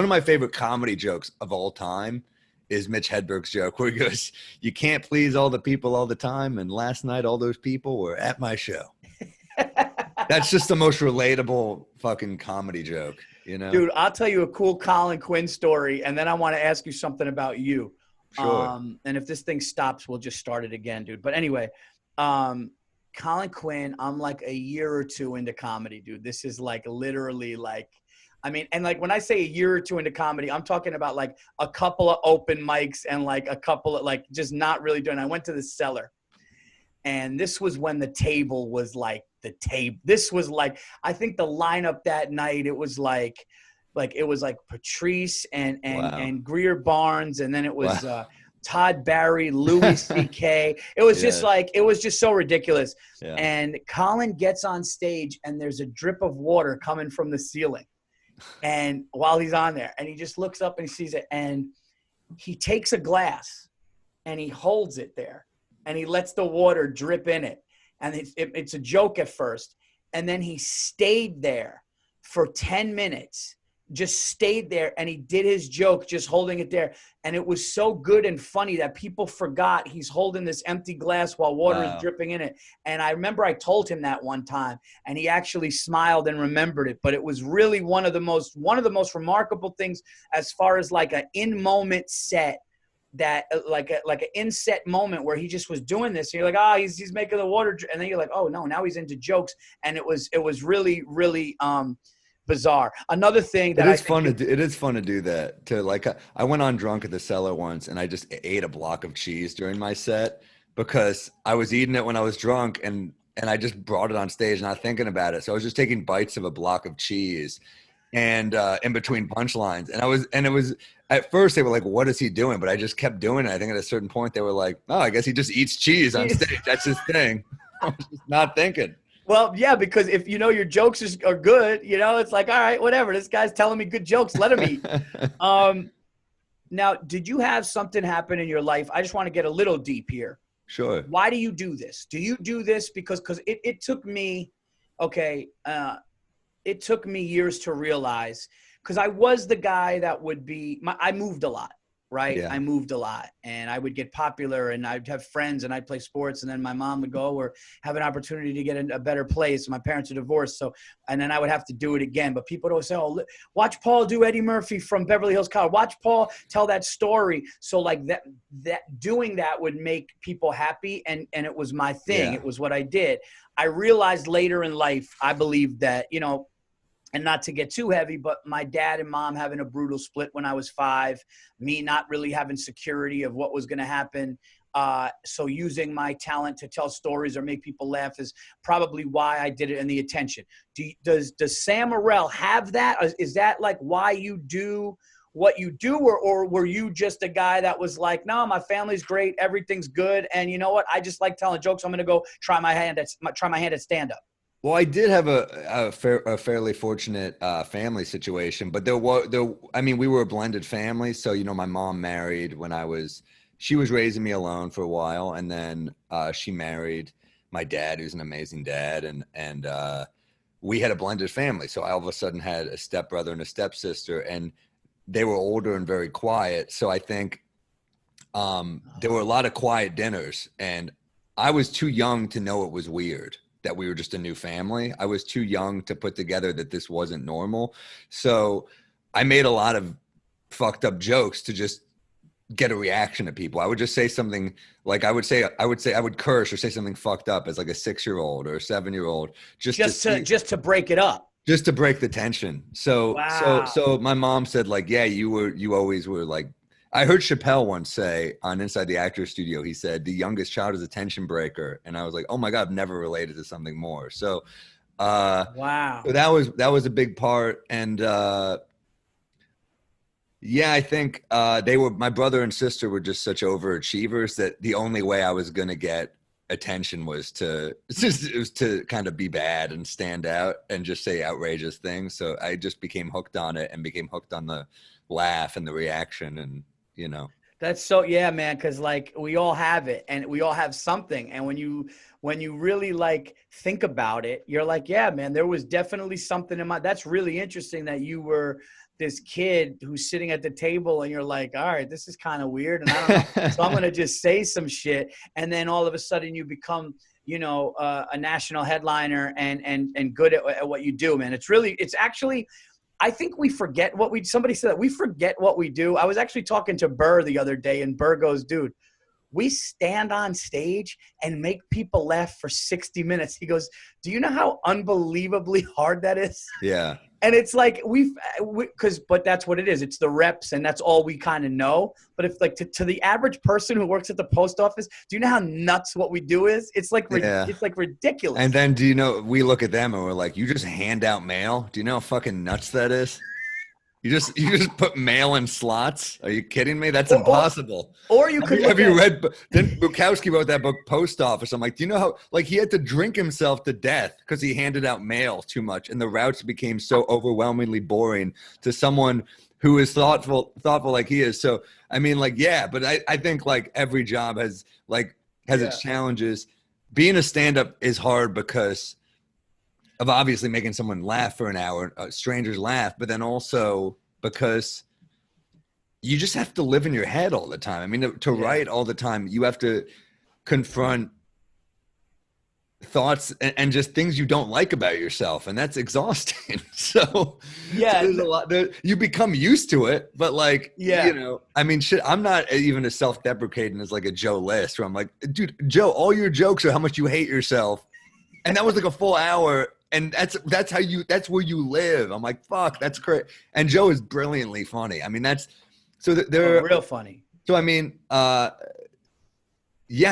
of my favorite comedy jokes of all time is Mitch Hedberg's joke where he goes, you can't please all the people all the time. And last night, all those people were at my show. That's just the most relatable fucking comedy joke, you know? Dude, I'll tell you a cool Colin Quinn story. And then I want to ask you something about you. Sure. And if this thing stops, we'll just start it again, dude. But anyway, Colin Quinn, I'm like a year or two into comedy, dude. This is like literally like, I mean, and like when I say a year or two into comedy, I'm talking about like a couple of open mics and like a couple of like just not really doing. I went to the Cellar, and this was when the table was like the table. This was like, I think the lineup that night, it was like it was like Patrice and Greer Barnes, and then it was Todd Barry, Louis C.K. It was just Yes. like, it was just so ridiculous. Yeah. And Colin gets on stage and there's a drip of water coming from the ceiling. And while he's on there, and he just looks up and he sees it, and he takes a glass and he holds it there and he lets the water drip in it. And it's a joke at first. And then he stayed there for 10 minutes, just stayed there, and he did his joke just holding it there. And it was so good and funny that people forgot he's holding this empty glass while water is dripping in it. And I remember I told him that one time, and he actually smiled and remembered it. But it was really one of the most remarkable things as far as like an in-moment set, that like an inset moment where he just was doing this. And you're like, he's making the water. And then you're like, oh no, now he's into jokes. And it was really, really bizarre. Another thing that it is fun to do that. To like, I went on Drunk at the Cellar once and I just ate a block of cheese during my set because I was eating it when I was drunk, and I just brought it on stage not thinking about it. So I was just taking bites of a block of cheese and in between punchlines. And it was at first they were like, what is he doing? But I just kept doing it. I think at a certain point they were like, oh, I guess he just eats cheese on stage. That's his thing. I was just not thinking. Well, yeah, because if you know your jokes are good, you know, it's like, all right, whatever. This guy's telling me good jokes. Let him eat. Now, did you have something happen in your life? I just want to get a little deep here. Sure. Why do you do this? Do you do this because it took me, it took me years to realize, because I was the guy that would be, I moved a lot. Right. Yeah. I moved a lot, and I would get popular, and I'd have friends, and I'd play sports. And then my mom would go or have an opportunity to get a better place. My parents are divorced. So, and then I would have to do it again. But people would always say, oh, watch Paul do Eddie Murphy from Beverly Hills Cop. Watch Paul tell that story. So like that doing that would make people happy. And it was my thing. Yeah. It was what I did. I realized later in life, I believe that, you know, and not to get too heavy, but my dad and mom having a brutal split when I was 5, me not really having security of what was going to happen. So using my talent to tell stories or make people laugh is probably why I did it, and the attention. Does Sam Morril have that? Is that like why you do what you do? Or were you just a guy that was like, no, my family's great, everything's good, and you know what? I just like telling jokes. I'm going to go try my hand at stand-up. Well, I did have a fairly fortunate family situation, but I mean, we were a blended family. So, you know, my mom married she was raising me alone for a while. And then she married my dad, who's an amazing dad. And we had a blended family. So I all of a sudden had a stepbrother and a stepsister, and they were older and very quiet. So I think there were a lot of quiet dinners, and I was too young to know it was weird that we were just a new family. I was too young to put together that this wasn't normal. So I made a lot of fucked up jokes to just get a reaction to people. I would just say something like, I would curse or say something fucked up as like a 6-year-old or a 7-year-old, just to break it up. Just to break the tension. So, wow. So my mom said like, yeah, you always were like, I heard Chappelle once say on Inside the Actors Studio, he said, the youngest child is a tension breaker. And I was like, oh my God, I've never related to something more. So, wow. So that was a big part. And, yeah, I think, my brother and sister were just such overachievers that the only way I was going to get attention was to kind of be bad and stand out and just say outrageous things. So I just became hooked on it and became hooked on the laugh and the reaction, and, you know. That's so, yeah, man. Cause like we all have it, and we all have something. And when you really like think about it, you're like, yeah, man, there was definitely something in that's really interesting that you were this kid who's sitting at the table and you're like, all right, this is kind of weird. And I don't know. So I'm going to just say some shit. And then all of a sudden you become, you know, a national headliner and good at what you do, man. It's actually, I think we forget somebody said that we forget what we do. I was actually talking to Burr the other day, and Burr goes, dude, we stand on stage and make people laugh for 60 minutes. He goes, do you know how unbelievably hard that is? Yeah. And it's like but that's what it is. It's the reps, and that's all we kind of know. But if like to the average person who works at the post office, do you know how nuts what we do is? It's like, It's like ridiculous. And then do you know, we look at them and we're like, you just hand out mail. Do you know how fucking nuts that is? You just put mail in slots? Are you kidding me? That's Or- impossible. Or you could Have you read? Then Bukowski wrote that book, Post Office. I'm like, do you know how? Like, he had to drink himself to death because he handed out mail too much, and the routes became so overwhelmingly boring to someone who is thoughtful like he is. So, I mean, like, yeah, but I think like every job has its challenges. Being a stand-up is hard because of obviously making someone laugh for an hour, strangers laugh, but then also because you just have to live in your head all the time. I mean, to write all the time, you have to confront thoughts and just things you don't like about yourself, and that's exhausting. So there's a lot there. You become used to it, but I mean, shit, I'm not even as self-deprecating as like a Joe List, where I'm like, dude, Joe, all your jokes are how much you hate yourself, and that was like a full hour, and that's where you live. I'm like, fuck, that's great. And Joe is brilliantly funny. I mean, they're real funny. So I mean, I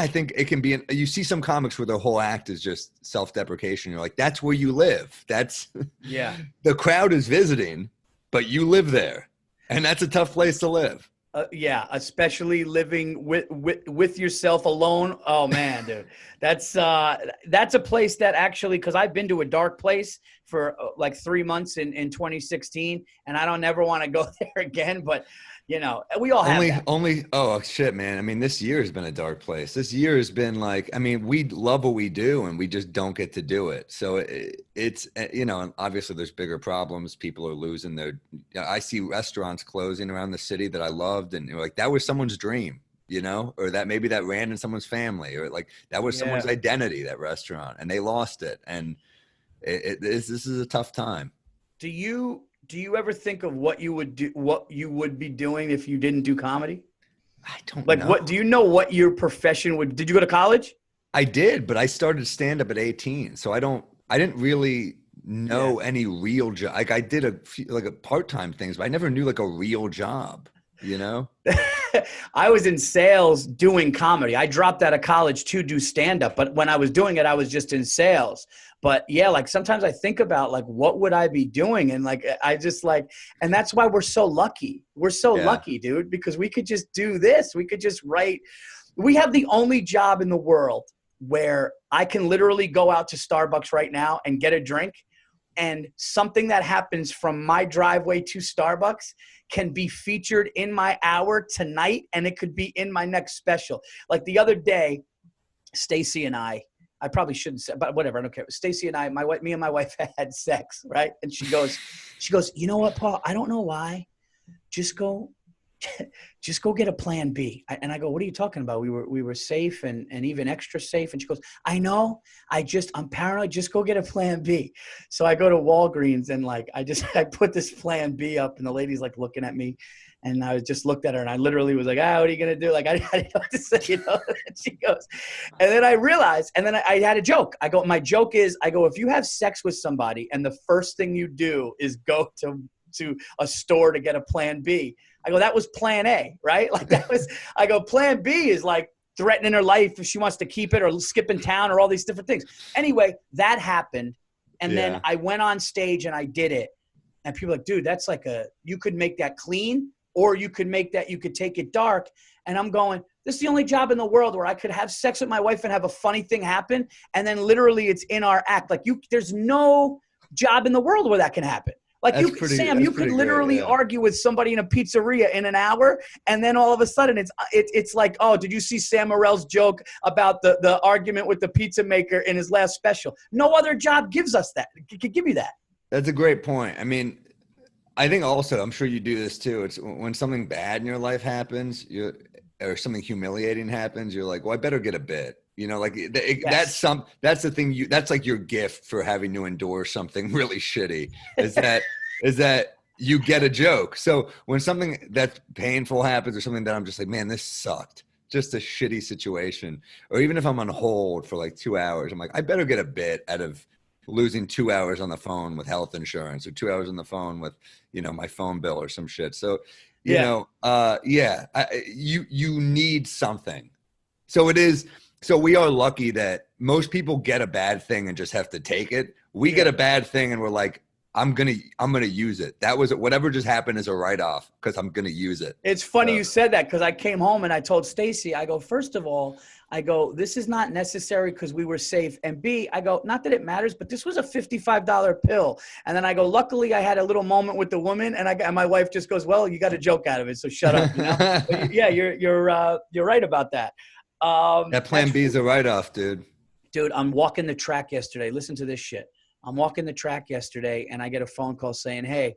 think it can be. You see some comics where their whole act is just self-deprecation. You're like, that's where you live. That's the crowd is visiting, but you live there, and that's a tough place to live. Especially living with yourself alone. Oh man, dude, that's a place that actually, because I've been to a dark place for like 3 months in 2016, and I don't ever want to go there again. But you know, we all have that. Oh shit, man. I mean, this year has been a dark place. This year has been like, I mean, we love what we do and we just don't get to do it. So it's, you know, and obviously there's bigger problems. People are losing I see restaurants closing around the city that I loved. And like, that was someone's dream, you know, or that maybe that ran in someone's family, or like that was someone's identity, that restaurant, and they lost it. And this is a tough time. Do you ever think of what you would be doing if you didn't do comedy? I don't know. What do you know what your profession would? Did you go to college? I did, but I started stand up at 18. So I didn't really know any real job. Like, I did a few, like, a part-time things, but I never knew like a real job, you know? I was in sales doing comedy. I dropped out of college to do stand-up, but when I was doing it, I was just in sales. But yeah, like sometimes I think about like, what would I be doing? And like, I just like, and that's why we're so lucky. We're so lucky, dude, because we could just do this. We could just write. We have the only job in the world where I can literally go out to Starbucks right now and get a drink, and something that happens from my driveway to Starbucks can be featured in my hour tonight, and it could be in my next special. Like the other day, Stacy and I probably shouldn't say, but whatever, I don't care. Stacy and me and my wife had sex, right? And she goes, you know what, Paul? I don't know why. Just go get a plan B. And I go, what are you talking about? We were safe and even extra safe. And she goes, I know. I'm paranoid. Just go get a plan B. So I go to Walgreens and like, I put this plan B up, and the lady's like looking at me, and I just looked at her and I literally was like, what are you going to do? Like, I didn't know what to say, you know? And she goes, and then I realized, and then I had a joke. My joke is, if you have sex with somebody and the first thing you do is go to a store to get a plan B, I go, that was plan A, right? Like plan B is like threatening her life if she wants to keep it, or skipping town, or all these different things. Anyway, that happened. And then I went on stage and I did it. And people are like, dude, that's like you could make that clean, or you could take it dark. And I'm going, this is the only job in the world where I could have sex with my wife and have a funny thing happen. And then literally it's in our act. Like there's no job in the world where that can happen. Like you could literally argue with somebody in a pizzeria in an hour, and then all of a sudden it's like, oh, did you see Sam Morril's joke about the argument with the pizza maker in his last special? No other job gives us that. It could give you that. That's a great point. I mean, I think also, I'm sure you do this too. It's when something bad in your life happens, or something humiliating happens, you're like, well, I better get a bit. You know, like that's the thing. That's like your gift for having to endure something really shitty. Is that you get a joke. So when something that's painful happens, or something that I'm just like, man, this sucked, just a shitty situation, or even if I'm on hold for like 2 hours, I'm like, I better get a bit out of losing 2 hours on the phone with health insurance, or 2 hours on the phone with, you know, my phone bill or some shit. So, you know, you need something. So we are lucky that most people get a bad thing and just have to take it. We get a bad thing and we're like, I'm gonna use it. That was whatever just happened is a write-off because I'm gonna use it. It's funny you said that because I came home and I told Stacy, I go, first of all, I go, this is not necessary because we were safe. And B, I go, not that it matters, but this was a $55 pill. And then I go, luckily I had a little moment with the woman, and my wife just goes, well, you got a joke out of it, so shut up. You know? But yeah, you're right about that. That plan B is a write-off, dude. Dude, I'm walking the track yesterday. Listen to this shit. I'm walking the track yesterday, and I get a phone call saying, hey,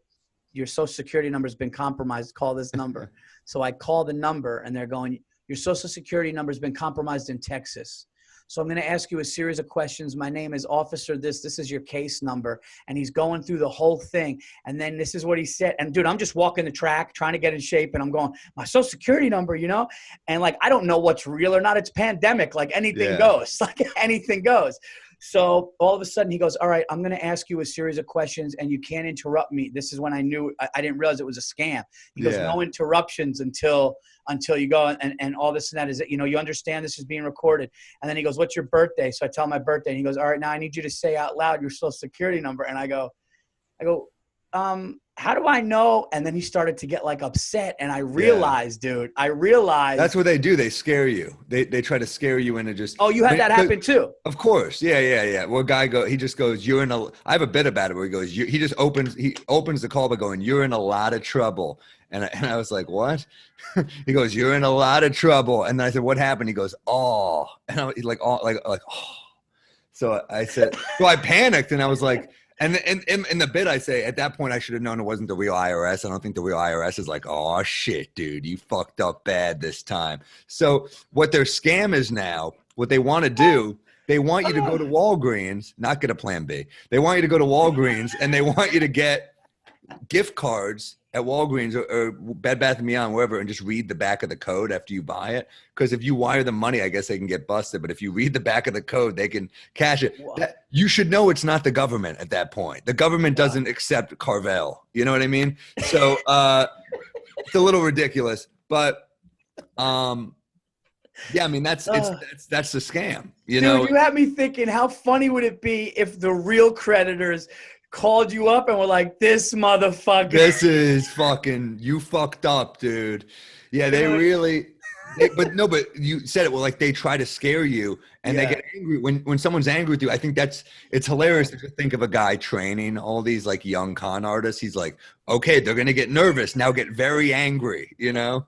your social security number has been compromised. Call this number. So I call the number, and they're going, your social security number has been compromised in Texas. So I'm going to ask you a series of questions. My name is Officer this. This is your case number. And he's going through the whole thing. And then this is what he said. And, dude, I'm just walking the track, trying to get in shape. And I'm going, my social security number, you know? And, like, I don't know what's real or not. It's pandemic. Like, anything goes. Like, anything goes. So all of a sudden he goes, all right, I'm going to ask you a series of questions and you can't interrupt me. This is when I knew I didn't realize it was a scam. He goes, no interruptions until you go. And all this and that is it. You know, you understand this is being recorded. And then he goes, what's your birthday? So I tell him my birthday and he goes, all right, now I need you to say out loud your social security number. And I go, how do I know? And then he started to get like upset. And I realized, dude, that's what they do. They scare you. They try to scare you into just. Oh, you had that happen too. Of course. Yeah. Well, he just goes, I have a bit about it where he goes, he opens the call by going, you're in a lot of trouble. And I was like, what? He goes, you're in a lot of trouble. And then I said, what happened? He goes, oh, and he's like, oh, like, oh. So I said, so I panicked and I was like, and in the bit I say, at that point, I should have known it wasn't the real IRS. I don't think the real IRS is like, oh, shit, dude, you fucked up bad this time. So what their scam is now, what they want to do, they want you to go to Walgreens, not get a plan B. They want you to go to Walgreens and they want you to get gift cards at Walgreens or Bed Bath & Beyond, wherever, and just read the back of the code after you buy it. Because if you wire them money, I guess they can get busted. But if you read the back of the code, they can cash it. You should know it's not the government at that point. The government doesn't accept Carvel. You know what I mean? So it's a little ridiculous. But yeah, I mean, that's the scam. You know? You had me thinking, how funny would it be if the real creditors called you up and were like, this motherfucker. This is fucking, you fucked up, dude. Yeah, they really, but you said it, well, like they try to scare you and they get angry. When someone's angry with you, I think it's hilarious to think of a guy training all these like young con artists. He's like, okay, they're going to get nervous. Now get very angry, you know?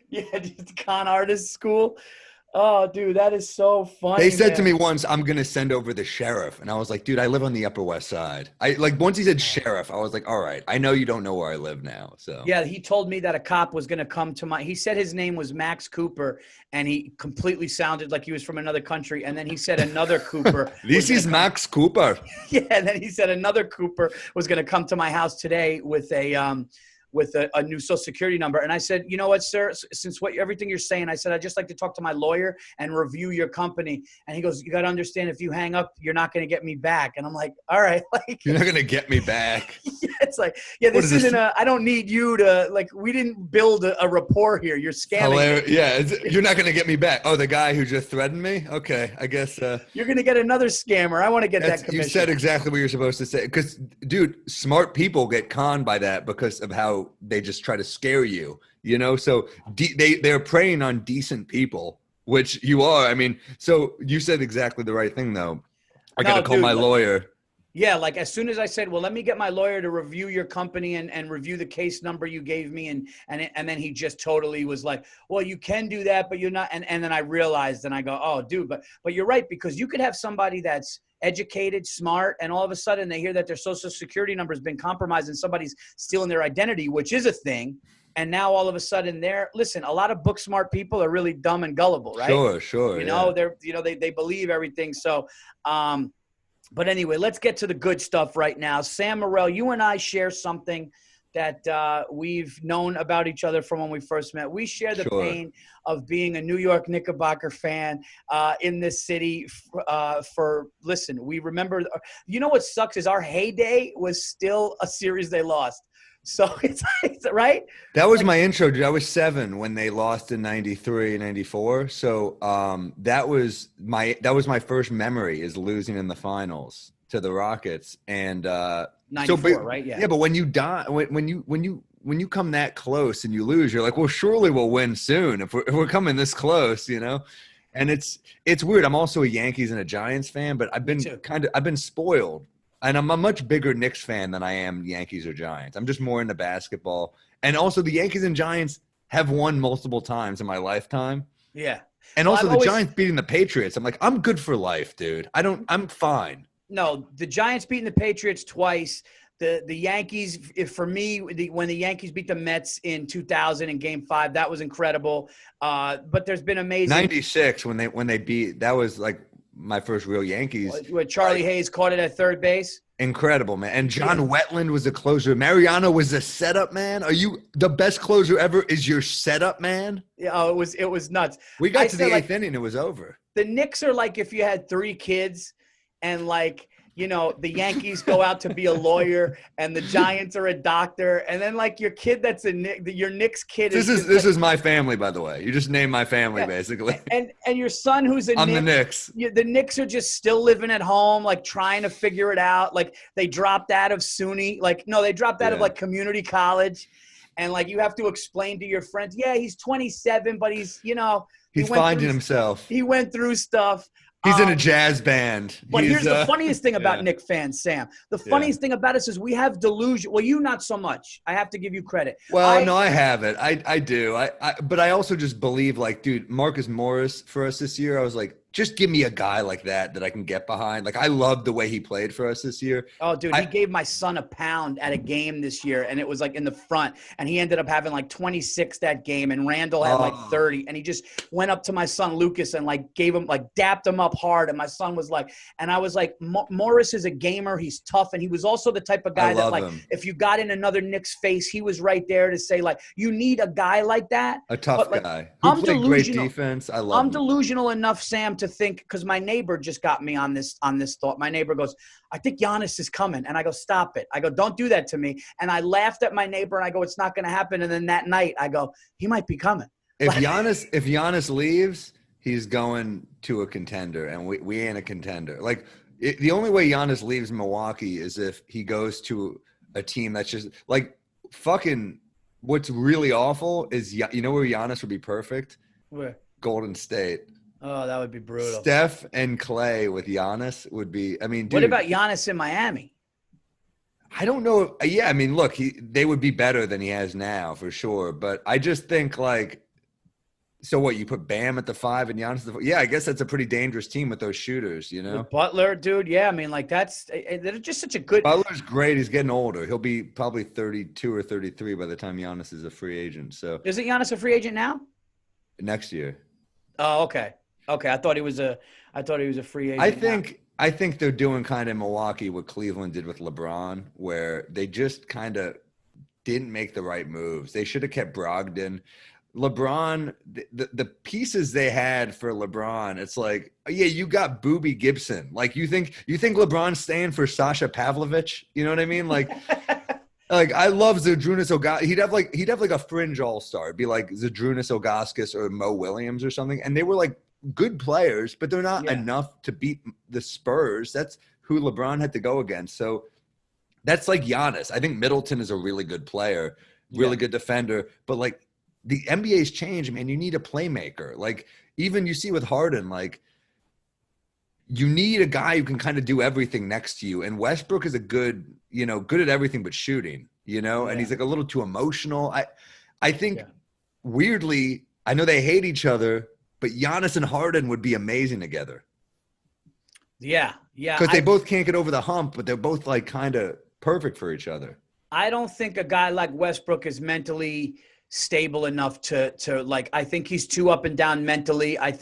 Yeah, just con artist school. Oh, dude, that is so funny. They said to me once, I'm going to send over the sheriff. And I was like, dude, I live on the Upper West Side. Once he said sheriff, I was like, all right, I know you don't know where I live now. So yeah, he told me that a cop was going to come to he said his name was Max Cooper and he completely sounded like he was from another country. And then he said another Cooper. This is Max Cooper. Yeah. And then he said another Cooper was going to come to my house today with a new social security number. And I said, you know what, sir, since everything you're saying, I said, I'd just like to talk to my lawyer and review your company. And he goes, you got to understand, if you hang up, you're not going to get me back. And I'm like, all right. Like, you're not going to get me back. Yeah, it's like, yeah, this isn't I don't need you to, like, we didn't build a rapport here. You're scamming. Yeah. You're not going to get me back. Oh, the guy who just threatened me? Okay. I guess. You're going to get another scammer. I want to get that commission. You said exactly what you're supposed to say. Because, dude, smart people get conned by that because of how they just try to scare you, you know? So they're preying on decent people, which you are. I mean, so you said exactly the right thing, though. I got to call my lawyer. Yeah, like as soon as I said, well, let me get my lawyer to review your company and review the case number you gave me. And then he just totally was like, well, you can do that, but you're not. And then I realized and I go, oh, dude, but you're right, because you could have somebody that's educated, smart, and all of a sudden they hear that their social security number has been compromised and somebody's stealing their identity, which is a thing. And now all of a sudden listen, a lot of book smart people are really dumb and gullible, right? Sure. You know, they believe everything. So, but anyway, let's get to the good stuff right now. Sam Morril, you and I share something that we've known about each other from when we first met. We share the pain of being a New York Knickerbocker fan in this city listen, we remember, you know what sucks is our heyday was still a series they lost. So it's right. That was my intro, dude. I was 7 when they lost in 93, 94. So that was my first memory, is losing in the finals to the Rockets, and 94, right? Yeah, but when you die, when you come that close and you lose, you're like, well, surely we'll win soon if we're coming this close, you know. And it's weird. I'm also a Yankees and a Giants fan, but I've been spoiled, and I'm a much bigger Knicks fan than I am Yankees or Giants. I'm just more into basketball, and also the Yankees and Giants have won multiple times in my lifetime. Yeah. And Well, also the Giants beating the Patriots. I'm like, I'm good for life, dude. I'm fine. No, the Giants beating the Patriots twice. The Yankees, for me, when the Yankees beat the Mets in 2000 in Game 5, that was incredible. But there's been amazing. 96 when they beat, that was like my first real Yankees. Where Charlie Hayes caught it at third base. Incredible, man. And John Wetland was a closer. Mariano was a setup man. Are you the best closer ever? Is your setup man? Yeah, it was nuts. We got to the eighth inning, it was over. The Knicks are like if you had 3 kids and like, you know, the Yankees go out to be a lawyer and the Giants are a doctor. And then like your kid that's your Knicks kid. This is my family, by the way. You just named my family, basically. And your son who's a Knicks. I'm the Knicks. The Knicks are just still living at home, like trying to figure it out. Like they dropped out of SUNY. Like, no, they dropped out of like community college. And like you have to explain to your friends, yeah, he's 27, but he's, you know. He's finding himself. He went through stuff. He's in a jazz band. But here's the funniest thing about Knicks fans, Sam. The funniest thing about us is we have delusion. Well, you not so much. I have to give you credit. Well, no, I have it. I do. But I also just believe, like, dude, Marcus Morris for us this year, I was like, just give me a guy like that I can get behind. Like, I loved the way he played for us this year. Oh, dude, he gave my son a pound at a game this year, and it was like in the front, and he ended up having like 26 that game, and Randall had like 30, and he just went up to my son Lucas and like gave him, like dapped him up hard, and my son was like, and I was like, Morris is a gamer, he's tough, and he was also the type of guy that like, if you got in another Knicks face, he was right there to say like, you need a guy like that. A tough guy. I'm played great defense. I love him. I'm delusional enough, Sam, to think, because my neighbor just got me on this thought. My neighbor goes, I think Giannis is coming. And I go, stop it. I go, don't do that to me. And I laughed at my neighbor and I go, it's not going to happen. And then that night I go, he might be coming. If Giannis leaves, he's going to a contender, and we ain't a contender. Like the only way Giannis leaves Milwaukee is if he goes to a team that's just like fucking. What's really awful is, you know where Giannis would be perfect? Where? Golden State. Oh, that would be brutal. Steph and Clay with Giannis would be. I mean, dude, what about Giannis in Miami? I don't know. Yeah, I mean, look, they would be better than he has now for sure. But I just think like, so what? You put Bam at the 5 and Giannis at the 4? Yeah, I guess that's a pretty dangerous team with those shooters. You know, with Butler, dude. Yeah, I mean, like they're just such a good. Butler's great. He's getting older. He'll be probably 32 or 33 by the time Giannis is a free agent. So isn't Giannis a free agent now? Next year. Oh, okay. Okay, I thought he was a free agent. I think they're doing kind of Milwaukee what Cleveland did with LeBron, where they just kind of didn't make the right moves. They should have kept Brogdon. LeBron, the pieces they had for LeBron, it's like, yeah, you got Boobie Gibson. Like you think LeBron's staying for Sasha Pavlovich? You know what I mean? Like, like I love Zydrunas Ilgauskas. He'd have like a fringe all-star. It'd be like Zydrunas Ilgauskas or Mo Williams or something, and they were like good players, but they're not enough to beat the Spurs. That's who LeBron had to go against. So that's like Giannis. I think Middleton is a really good player, really good defender, but like the NBA's changed, man. You need a playmaker. Like even you see with Harden, like you need a guy who can kind of do everything next to you. And Westbrook is a good at everything but shooting, and he's like a little too emotional. I think weirdly, I know they hate each other, but Giannis and Harden would be amazing together. Yeah. Because they both can't get over the hump, but they're both like kind of perfect for each other. I don't think a guy like Westbrook is mentally stable enough to like, I think he's too up and down mentally. I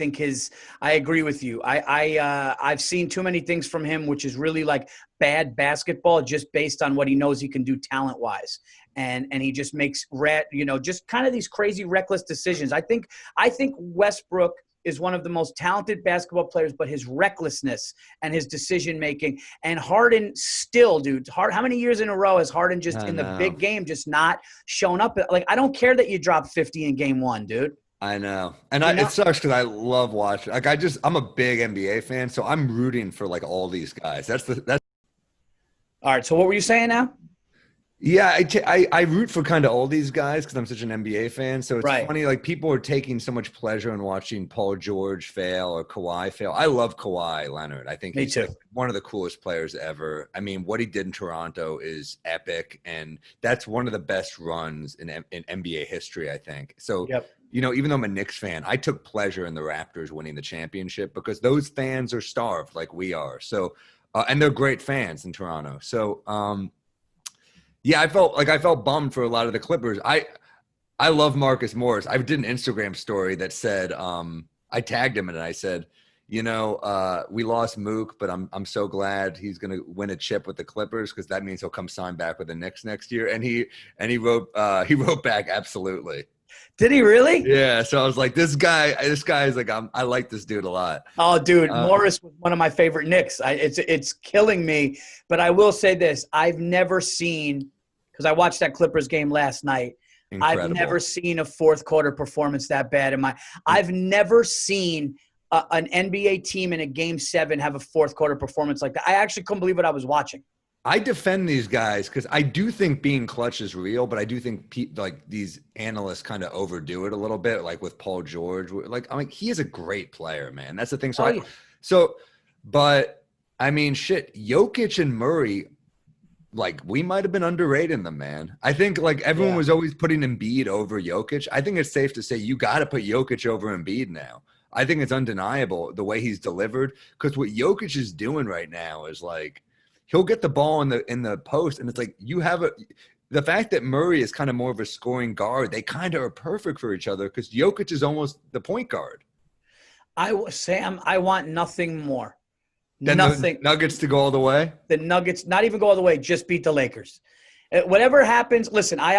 agree with you. I've seen too many things from him, which is really like bad basketball just based on what he knows he can do talent wise. And he just makes just kind of these crazy reckless decisions. I think Westbrook is one of the most talented basketball players, but his recklessness and his decision-making, and Harden still, dude, how many years in a row has Harden just in the big game just not shown up? Like, I don't care that you dropped 50 in game 1, dude. I know. And it sucks because I love watching. Like I'm a big NBA fan, so I'm rooting for like all these guys. That's All right. So what were you saying now? Yeah, I root for kind of all these guys because I'm such an NBA fan. So it's Right. funny, like people are taking so much pleasure in watching Paul George fail or Kawhi fail. I love Kawhi Leonard. I think Me he's too. like one of the coolest players ever. I mean, what he did in Toronto is epic, and that's one of the best runs in NBA history, I think. So, Yep. even though I'm a Knicks fan, I took pleasure in the Raptors winning the championship because those fans are starved like we are. So, and they're great fans in Toronto. So, yeah, I felt bummed for a lot of the Clippers. I love Marcus Morris. I did an Instagram story that said I tagged him and I said, we lost Mook, but I'm so glad he's going to win a chip with the Clippers because that means he'll come sign back with the Knicks next year. And he wrote back absolutely. Did he really? Yeah, so I was like, this guy is like I like this dude a lot. Oh, dude, Morris was one of my favorite Knicks. It's killing me, but I will say this: I've never seen, because I watched that Clippers game last night. Incredible. I've never seen a fourth quarter performance that bad in my. I've never seen an NBA team in a Game 7 have a fourth quarter performance like that. I actually couldn't believe what I was watching. I defend these guys because I do think being clutch is real, but I do think these analysts kind of overdo it a little bit, like with Paul George. He is a great player, man. That's the thing. But I mean, shit, Jokic and Murray, like we might have been underrating them, man. I think like everyone was always putting Embiid over Jokic. I think it's safe to say you got to put Jokic over Embiid now. I think it's undeniable the way he's delivered because what Jokic is doing right now is like, he'll get the ball in the post, and it's like the fact that Murray is kind of more of a scoring guard, they kind of are perfect for each other because Jokic is almost the point guard. Sam, I want nothing more. Nothing. The Nuggets to go all the way? The Nuggets, not even go all the way, just beat the Lakers. Whatever happens, listen, I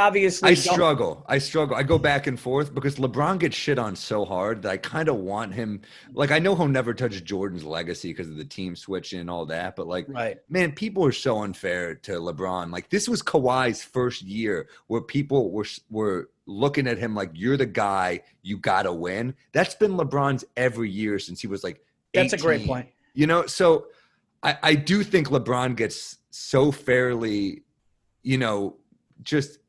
struggle. I go back and forth because LeBron gets shit on so hard that I kind of want him. Like, I know he'll never touch Jordan's legacy because of the team switching and all that. But, like, man, people are so unfair to LeBron. Like, this was Kawhi's first year where people were looking at him like, you're the guy, you got to win. That's been LeBron's every year since he was, like, 18. That's a great point. So I do think LeBron gets so fairly – just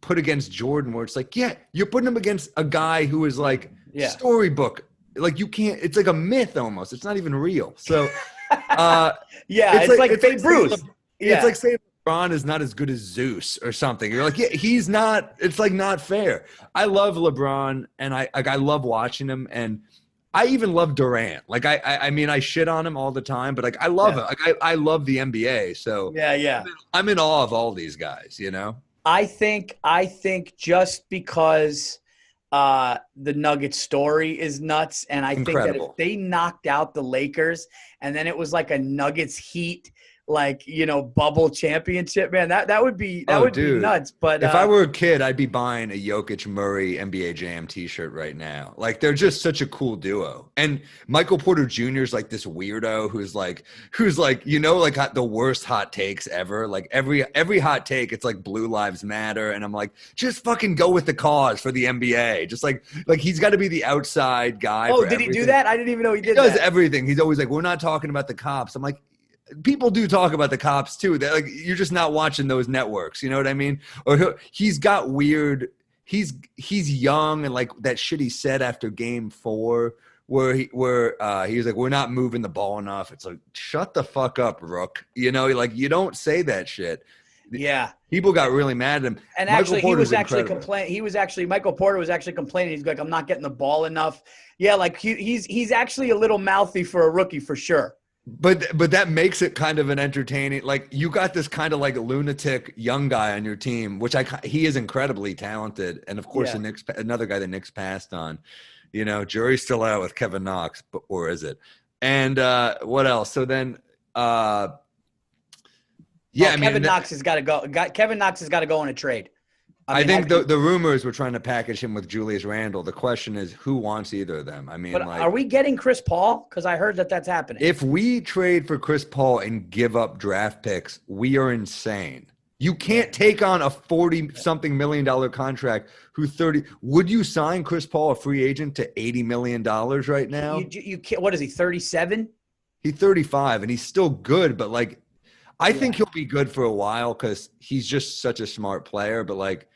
put against Jordan where it's like, yeah, you're putting him against a guy who is like storybook. Like you can't, it's like a myth almost. It's not even real. So, it's like Babe Ruth. It's like saying LeBron is not as good as Zeus or something. You're like, yeah, he's not, it's like not fair. I love LeBron and I love watching him. And I even love Durant. Like I mean, I shit on him all the time, but like I love him. Like I love the NBA. So I'm in awe of all these guys. I think just because the Nuggets story is nuts, and I think that if they knocked out the Lakers, and then it was like a Nuggets Heat, like bubble championship, man, that would be be nuts. But if I were a kid, I'd be buying a Jokic Murray NBA Jam T-shirt right now. Like they're just such a cool duo. And Michael Porter Jr. is like this weirdo who's like the worst hot takes ever. Like every hot take, it's like Blue Lives Matter, and I'm like, just fucking go with the cause for the NBA. Just like he's got to be the outside guy. Oh, did he do that? I didn't even know he did. He does everything. He's always like, we're not talking about the cops. I'm like, people do talk about the cops too. They're like, you're just not watching those networks. You know what I mean? Or he's got weird. He's young, and like that shit he said after Game 4, where he was like, we're not moving the ball enough. It's like, shut the fuck up, Rook. You don't say that shit. Yeah. People got really mad at him. And actually, he was actually complaining. Michael Porter was actually complaining. He's like, I'm not getting the ball enough. Yeah, like he's actually a little mouthy for a rookie for sure. But that makes it kind of an entertaining. Like you got this kind of like lunatic young guy on your team, which he is incredibly talented, and of course another guy the Knicks passed on. Jury's still out with Kevin Knox, or is it? And what else? So then, Kevin Knox has got to go. Kevin Knox has got to go on a trade. I think the rumors were trying to package him with Julius Randle. The question is, who wants either of them? I mean, but are we getting Chris Paul? Because I heard that's happening. If we trade for Chris Paul and give up draft picks, we are insane. You can't take on a $40-something million contract Would you sign Chris Paul, a free agent, to $80 million right now? You can't. What is he, 37? He's 35, and he's still good, but like, I think he'll be good for a while because he's just such a smart player. But like,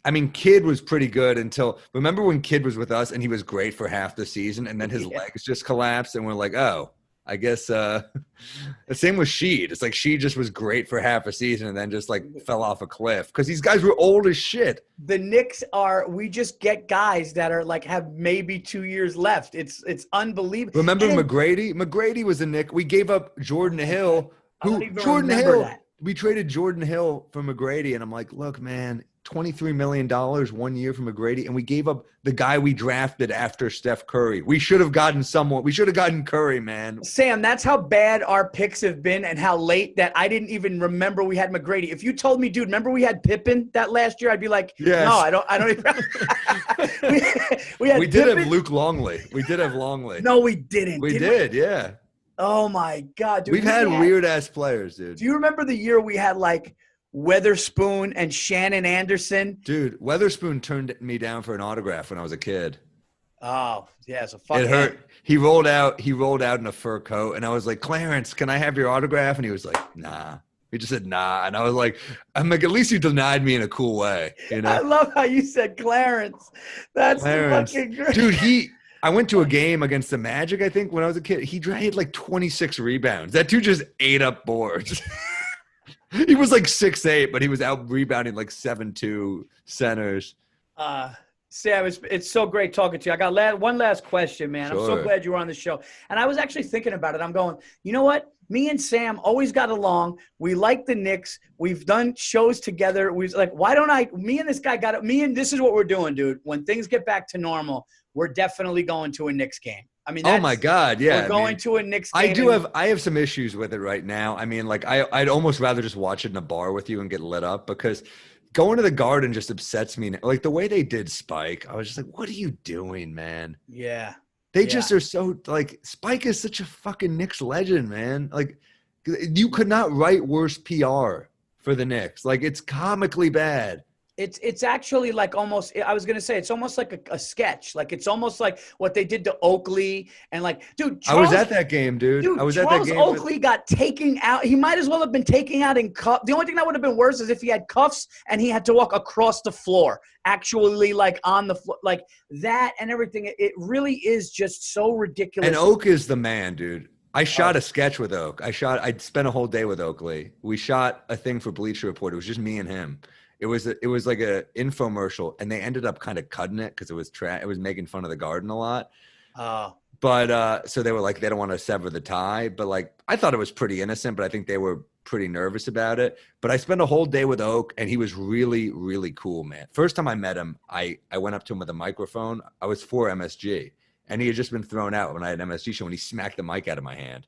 I mean, Kidd was pretty good until remember when Kidd was with us and he was great for half the season, and then his legs just collapsed, and we're like, oh, I guess the same with Sheed. It's like Sheed just was great for half a season and then just like fell off a cliff because these guys were old as shit. The Knicks we just get guys that are like have maybe 2 years left. It's unbelievable. Remember McGrady? McGrady was a Knick. We gave up Jordan Hill. We traded Jordan Hill for McGrady, and I'm like, look, man, $23 million 1 year from McGrady, and we gave up the guy we drafted after Steph Curry. We should have gotten someone. We should have gotten Curry, man. Sam, that's how bad our picks have been and how late that I didn't even remember we had McGrady. If you told me, dude, remember we had Pippen that last year, I'd be like, yes. No, I don't even. we did have Luke Longley. We did have Longley. No, we didn't. We did, yeah. Oh, my God, dude. We've had weird-ass players, dude. Do you remember the year we had, like, Weatherspoon and Shannon Anderson? Dude, Weatherspoon turned me down for an autograph when I was a kid. Oh, yeah, so fuck it hurt. He rolled out in a fur coat, and I was like, Clarence, can I have your autograph? And he was like, nah. He just said, nah. And I was like, I'm like, at least you denied me in a cool way. You know? I love how you said Clarence. That's fucking great. Dude, I went to a game against the Magic, I think, when I was a kid. He had like 26 rebounds. That dude just ate up boards. He was like 6'8", but he was out rebounding like 7'2" centers. Sam, it's so great talking to you. I got one last question, man. Sure. I'm so glad you were on the show. And I was actually thinking about it. I'm going, you know what? Me and Sam always got along. We like the Knicks. We've done shows together. We was like, why don't me and this guy got it. This is what we're doing, dude. When things get back to normal, we're definitely going to a Knicks game. I mean, oh my God, yeah. We're going to a Knicks game. I have some issues with it right now. I mean, like I'd almost rather just watch it in a bar with you and get lit up because going to the Garden just upsets me. Like the way they did Spike, I was just like, what are you doing, man? Yeah. They just are so like Spike is such a fucking Knicks legend, man. Like you could not write worse PR for the Knicks. Like it's comically bad. It's actually like almost, I was going to say, it's almost like a sketch. Like it's almost like what they did to Oakley and like, dude. I was at that game, dude. I was at that game. Oakley got taken out. He might as well have been taken out in cuffs. The only thing that would have been worse is if he had cuffs and he had to walk across the floor, actually like on the floor, like that and everything. It really is just so ridiculous. And Oak is the man, dude. I shot a sketch with Oak. I spent a whole day with Oakley. We shot a thing for Bleacher Report. It was just me and him. It was like a infomercial, and they ended up kind of cutting it because it was making fun of the Garden a lot. But so they were like, they don't want to sever the tie. But like, I thought it was pretty innocent, but I think they were pretty nervous about it. But I spent a whole day with Oak, and he was really, really cool, man. First time I met him, I went up to him with a microphone. I was for MSG, and he had just been thrown out when I had an MSG show, and he smacked the mic out of my hand.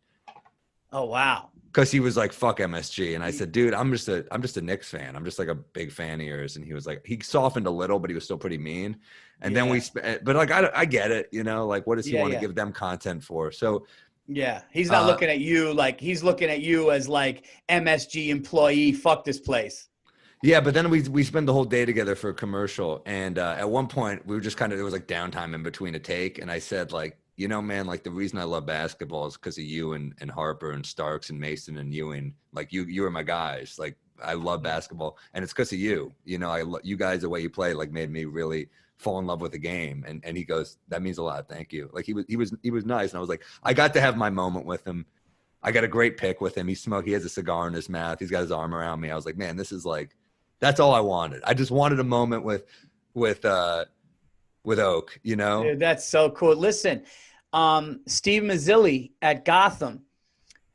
Oh, wow. Because he was like, fuck MSG. And I said, dude, I'm just a Knicks fan. I'm just like a big fan of yours. And he was like, he softened a little, but he was still pretty mean. And then but like, I get it, you know, like what does he want to give them content for? So yeah, he's not looking at you like he's looking at you as like MSG employee. Fuck this place. Yeah, but then we spent the whole day together for a commercial. And at one point we were just kind of, there was like downtime in between a take. And I said like, you know, man, like the reason I love basketball is because of you and Harper and Starks and Mason and Ewing. Like you were my guys. Like I love basketball, and it's because of you. You know, you guys, the way you play, like made me really fall in love with the game. And he goes, that means a lot. Thank you. Like he was nice, and I was like, I got to have my moment with him. I got a great pic with him. He has a cigar in his mouth. He's got his arm around me. I was like, man, this is like, that's all I wanted. I just wanted a moment with Oak. You know, dude, that's so cool. Listen. Steve Mazzilli at Gotham.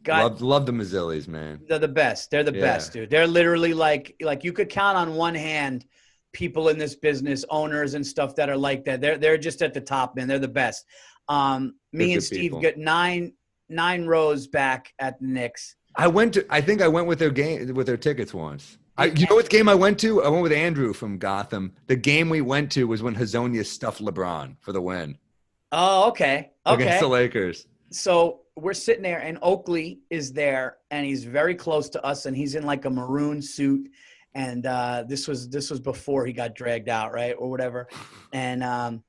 Love the Mazzillis, man. They're the best. They're the best, dude. They're literally like you could count on one hand people in this business, owners and stuff that are like that. They're just at the top, man. They're the best. Me and Steve got nine rows back at the Knicks. I think I went with their game with their tickets once. You know what game I went to? I went with Andrew from Gotham. The game we went to was when Hazonia stuffed LeBron for the win. Oh, okay. Against the Lakers. So we're sitting there, and Oakley is there, and he's very close to us, and he's in like a maroon suit. And this was before he got dragged out, right, or whatever. And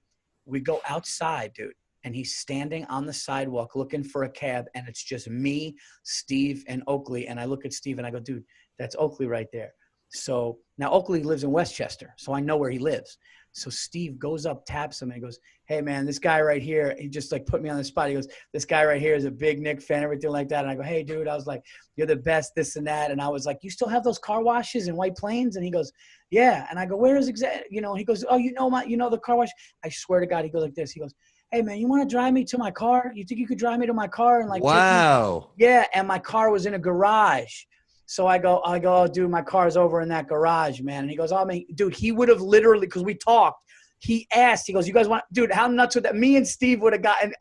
we go outside, dude. and he's standing on the sidewalk looking for a cab, and it's just me, Steve, and Oakley. And I look at Steve and I go, dude, that's Oakley right there. So now Oakley lives in Westchester, so I know where he lives. So Steve goes up, taps him, and he goes, hey, man, this guy right here, he just like put me on the spot. He goes, this guy right here is a big Knicks fan, everything like that. And I go, hey, dude, I was like, you're the best, this and that. And I was like, you still have those car washes in White Plains? And he goes, yeah. And I go, where is he goes, oh, the car wash. I swear to God, he goes like this. He goes, hey, man, you want to drive me to my car? You think you could drive me to my car? And like, wow. Yeah. And my car was in a garage. So I go, oh, dude, my car's over in that garage, man. And he goes, oh, man, dude, he would have literally, because we talked, he asked, he goes, you guys want, dude, how nuts would that? Me and Steve would have gotten,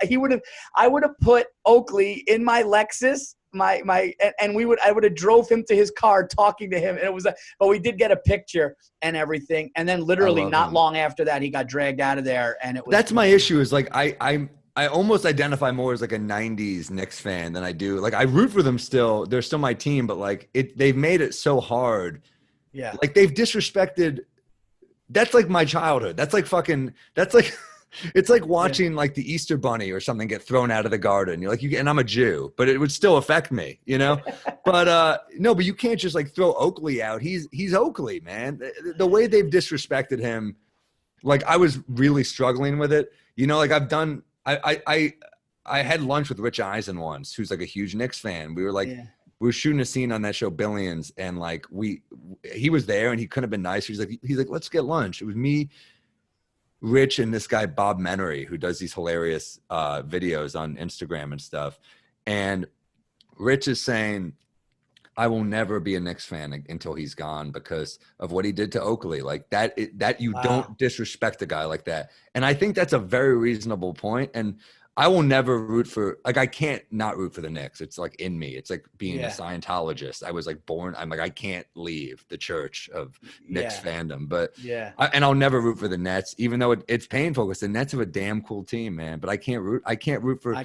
I would have put Oakley in my Lexus, I would have drove him to his car talking to him. And it was, but we did get a picture and everything. And then literally not long after that, he got dragged out of there. And it was, that's my issue is like, I almost identify more as like a 90s Knicks fan than I do. Like I root for them still. They're still my team, but like they've made it so hard. Yeah. Like they've disrespected. That's like my childhood. That's like it's like watching like the Easter Bunny or something get thrown out of the garden. You're like, and I'm a Jew, but it would still affect me, but no, but you can't just like throw Oakley out. He's Oakley, man. The way they've disrespected him. Like I was really struggling with it. Like I've done, I had lunch with Rich Eisen once, who's like a huge Knicks fan. We were like, we were shooting a scene on that show Billions, and like he was there, and he couldn't have been nicer. He's like, let's get lunch. It was me, Rich, and this guy Bob Menery, who does these hilarious videos on Instagram and stuff. And Rich is saying, I will never be a Knicks fan until he's gone because of what he did to Oakley. Like that you don't disrespect a guy like that. And I think that's a very reasonable point. And I will never root for, like, I can't not root for the Knicks. It's like in me. It's like being a Scientologist. I was like born, I'm like, I can't leave the church of Knicks fandom, but and I'll never root for the Nets, even though it's painful because the Nets have a damn cool team, man. But I can't root for,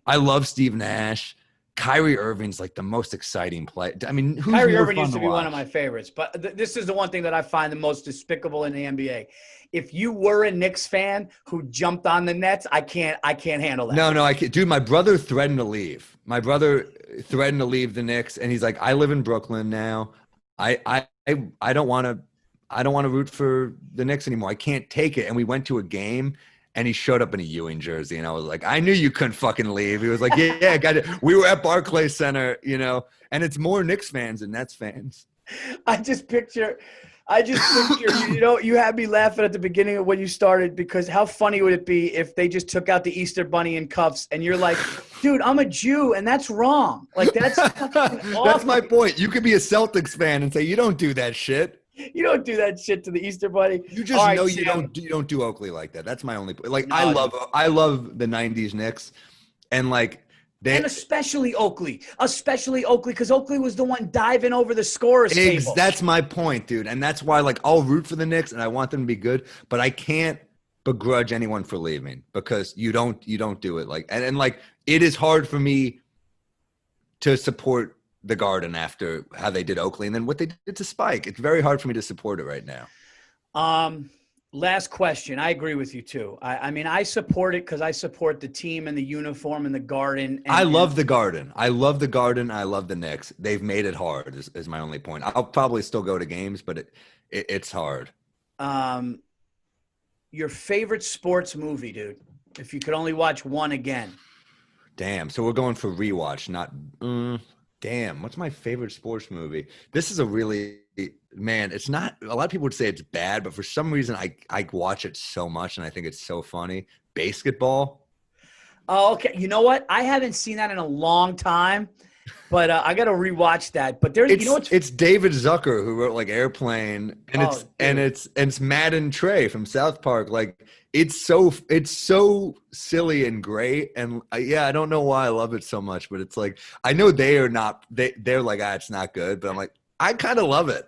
I love Steve Nash. Kyrie Irving's like the most exciting play. I mean, who's Kyrie more Irving fun used to to be watch? one of my favorites, but this is the one thing that I find the most despicable in the NBA. If you were a Knicks fan who jumped on the Nets, I can't handle that. No, I can't. Dude, my brother threatened to leave. My brother threatened to leave the Knicks, and he's like, I live in Brooklyn now. I don't want to root for the Knicks anymore. I can't take it. And we went to a game. And he showed up in a Ewing jersey, and I was like, I knew you couldn't fucking leave. He was like, yeah, got it. We were at Barclays Center, and it's more Knicks fans than Nets fans. I just picture, you had me laughing at the beginning of when you started because how funny would it be if they just took out the Easter Bunny in cuffs and you're like, dude, I'm a Jew and that's wrong. Like that's fucking awful. That's my point. You could be a Celtics fan and say, you don't do that shit. You don't do that shit to the Easter Bunny. You just know you don't do Oakley like that. That's my only point. Like I love the 90s Knicks and like and especially Oakley because Oakley was the one diving over the scorer's table. That's my point, dude. And that's why like I'll root for the Knicks and I want them to be good, but I can't begrudge anyone for leaving because you don't do it like and like it is hard for me to support the Garden after how they did Oakley and then what they did to Spike. It's very hard for me to support it right now. Last question. I agree with you too. I mean, I support it because I support the team and the uniform and the Garden. I love the Garden. I love the Garden. I love the Knicks. They've made it hard is my only point. I'll probably still go to games, but it's hard. Your favorite sports movie, dude, if you could only watch one again. Damn. So we're going for rewatch, not damn, what's my favorite sports movie? This is a really, man, it's not, a lot of people would say it's bad, but for some reason I watch it so much and I think it's so funny. Basketball. Oh, okay. You know what? I haven't seen that in a long time, but I got to rewatch that. But there's, it's David Zucker who wrote like Airplane and it's Matt and Trey from South Park. Like it's so silly and great. And I don't know why I love it so much, but it's like, I know they're like, it's not good, but I'm like, I kind of love it.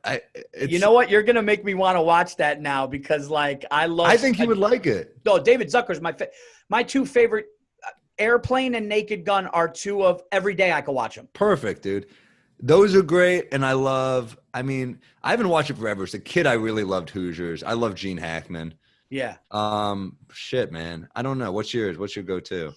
You know what? You're going to make me want to watch that now because like, I think you would like it. No, David Zucker's my two favorite. Airplane and Naked Gun are two of every day I could watch them. Perfect, dude. Those are great. And I haven't watched it forever. As a kid, I really loved Hoosiers. I love Gene Hackman. Yeah. Shit, man. I don't know. What's yours? What's your go-to?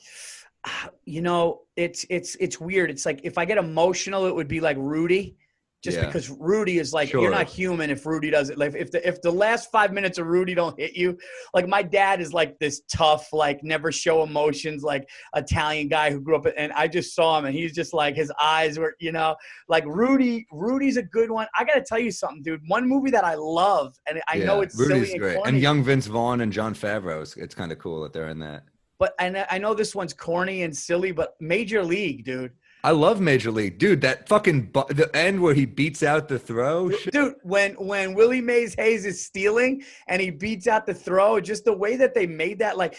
You know, it's weird. It's like if I get emotional, it would be like Rudy, just Yeah. because Rudy is like, you're Sure. not human if Rudy doesn't. Like if the last 5 minutes of Rudy don't hit you, like my dad is like this tough, like never show emotions, like Italian guy who grew up, and I just saw him and he's just like, his eyes were, you know, like Rudy's a good one. I got to tell you something, dude. One movie that I love, and I know it's Rudy's silly and great. corny, And young Vince Vaughn and Jon Favreau. It's kind of cool that they're in that. but I know this one's corny and silly, but Major League, dude. I love Major League, dude. That fucking the end where he beats out the throw, dude. When Willie Mays Hayes is stealing and he beats out the throw, just the way that they made that, like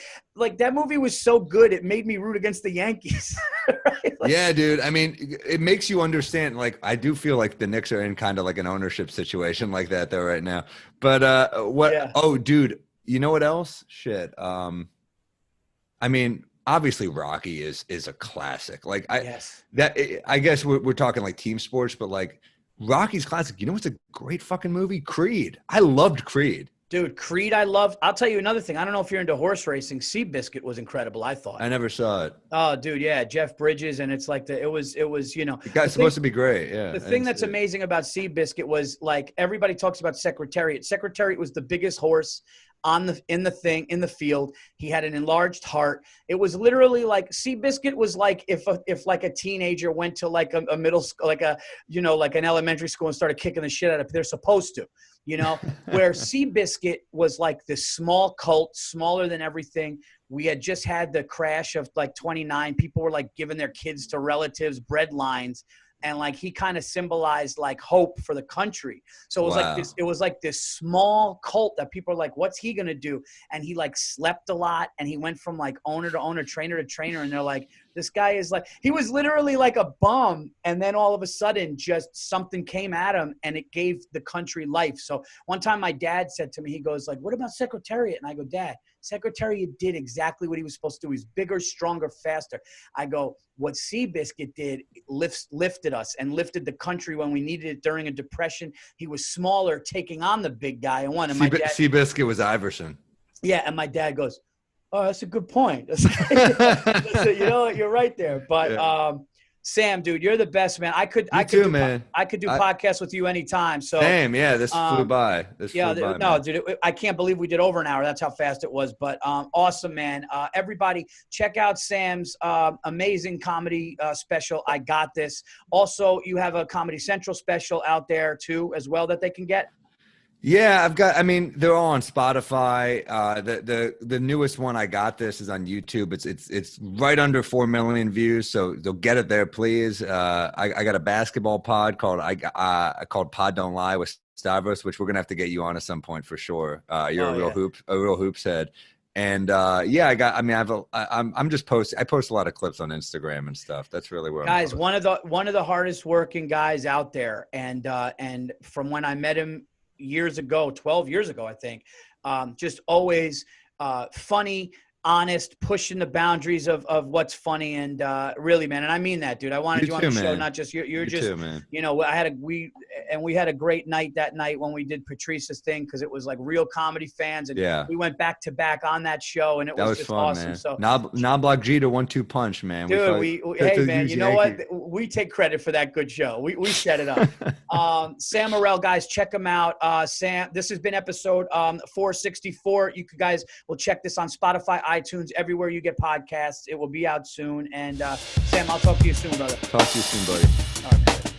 that movie was so good, it made me root against the Yankees. Right? Like, yeah, dude. I mean, it makes you understand. Like, I do feel like the Knicks are in kind of like an ownership situation like that though right now. But what? Yeah. Oh, dude. You know what else? Shit. I mean. Obviously, Rocky is a classic. Like I guess we're talking like team sports, but like Rocky's classic. You know what's a great fucking movie? Creed. I loved Creed. Dude, Creed, I loved. I'll tell you another thing. I don't know if you're into horse racing. Seabiscuit was incredible, I thought. I never saw it. Oh, dude, yeah, Jeff Bridges, and it's like it was, you know. The guy's supposed to be great, yeah. The thing that's amazing about Seabiscuit was like everybody talks about Secretariat. Secretariat was the biggest horse in the field. He had an enlarged heart. It was literally like Seabiscuit was like if like a teenager went to like a middle school, like like an elementary school and started kicking the shit out of it. They're supposed to, you know, where Seabiscuit was like this small cult, smaller than everything. We had just had the crash of like 29. People were like giving their kids to relatives, bread lines. And like he kind of symbolized like hope for the country. So it was it was like this small cult that people are like, what's he gonna do? And he like slept a lot, and he went from like owner to owner, trainer to trainer, and they're like, this guy is like, he was literally like a bum, and then all of a sudden just something came at him and it gave the country life. So one time my dad said to me, he goes like, what about Secretariat? And I go, Dad, Secretariat did exactly what he was supposed to do. He's bigger, stronger, faster. I go, what Seabiscuit did lifted us and lifted the country when we needed it during a depression. He was smaller, taking on the big guy and won. And my dad, Seabiscuit was Iverson. Yeah, and my dad goes, oh, that's a good point. You know, you're right there. But yeah. Sam, dude, you're the best, man. I could do podcasts with you anytime. So same, yeah. This flew by. Dude, I can't believe we did over an hour. That's how fast it was. But awesome, man. Everybody, check out Sam's amazing comedy special. I Got This. Also, you have a Comedy Central special out there too, as well, that they can get. Yeah, they're all on Spotify. The newest one, I Got This, is on YouTube. It's right under 4 million views, so they'll get it there, please. I got a basketball pod called Pod Don't Lie with Stavros, which we're gonna have to get you on at some point for sure. You're a real hoops head. And I'm just posting. I post a lot of clips on Instagram and stuff. That's really where guys, one of the hardest working guys out there, and from when I met him 12 years ago, I think, just always funny, honest, pushing the boundaries of what's funny, and really, man, and I mean that, dude. I wanted you on the show, not just you're just too, man. You know, we had a great night that night when we did Patrice's thing, because it was like real comedy fans, and we went back to back on that show, and it was just fun, awesome. Man. So Knoblauch Jeter 1-2 punch, man. Dude, hey man, you know what? We take credit for that good show. We set it up. Sam Morril, guys, check him out. Sam, this has been episode 464. You guys will check this on Spotify, iTunes, everywhere you get podcasts. It will be out soon. And Sam, I'll talk to you soon, brother. Talk to you soon, buddy. All right.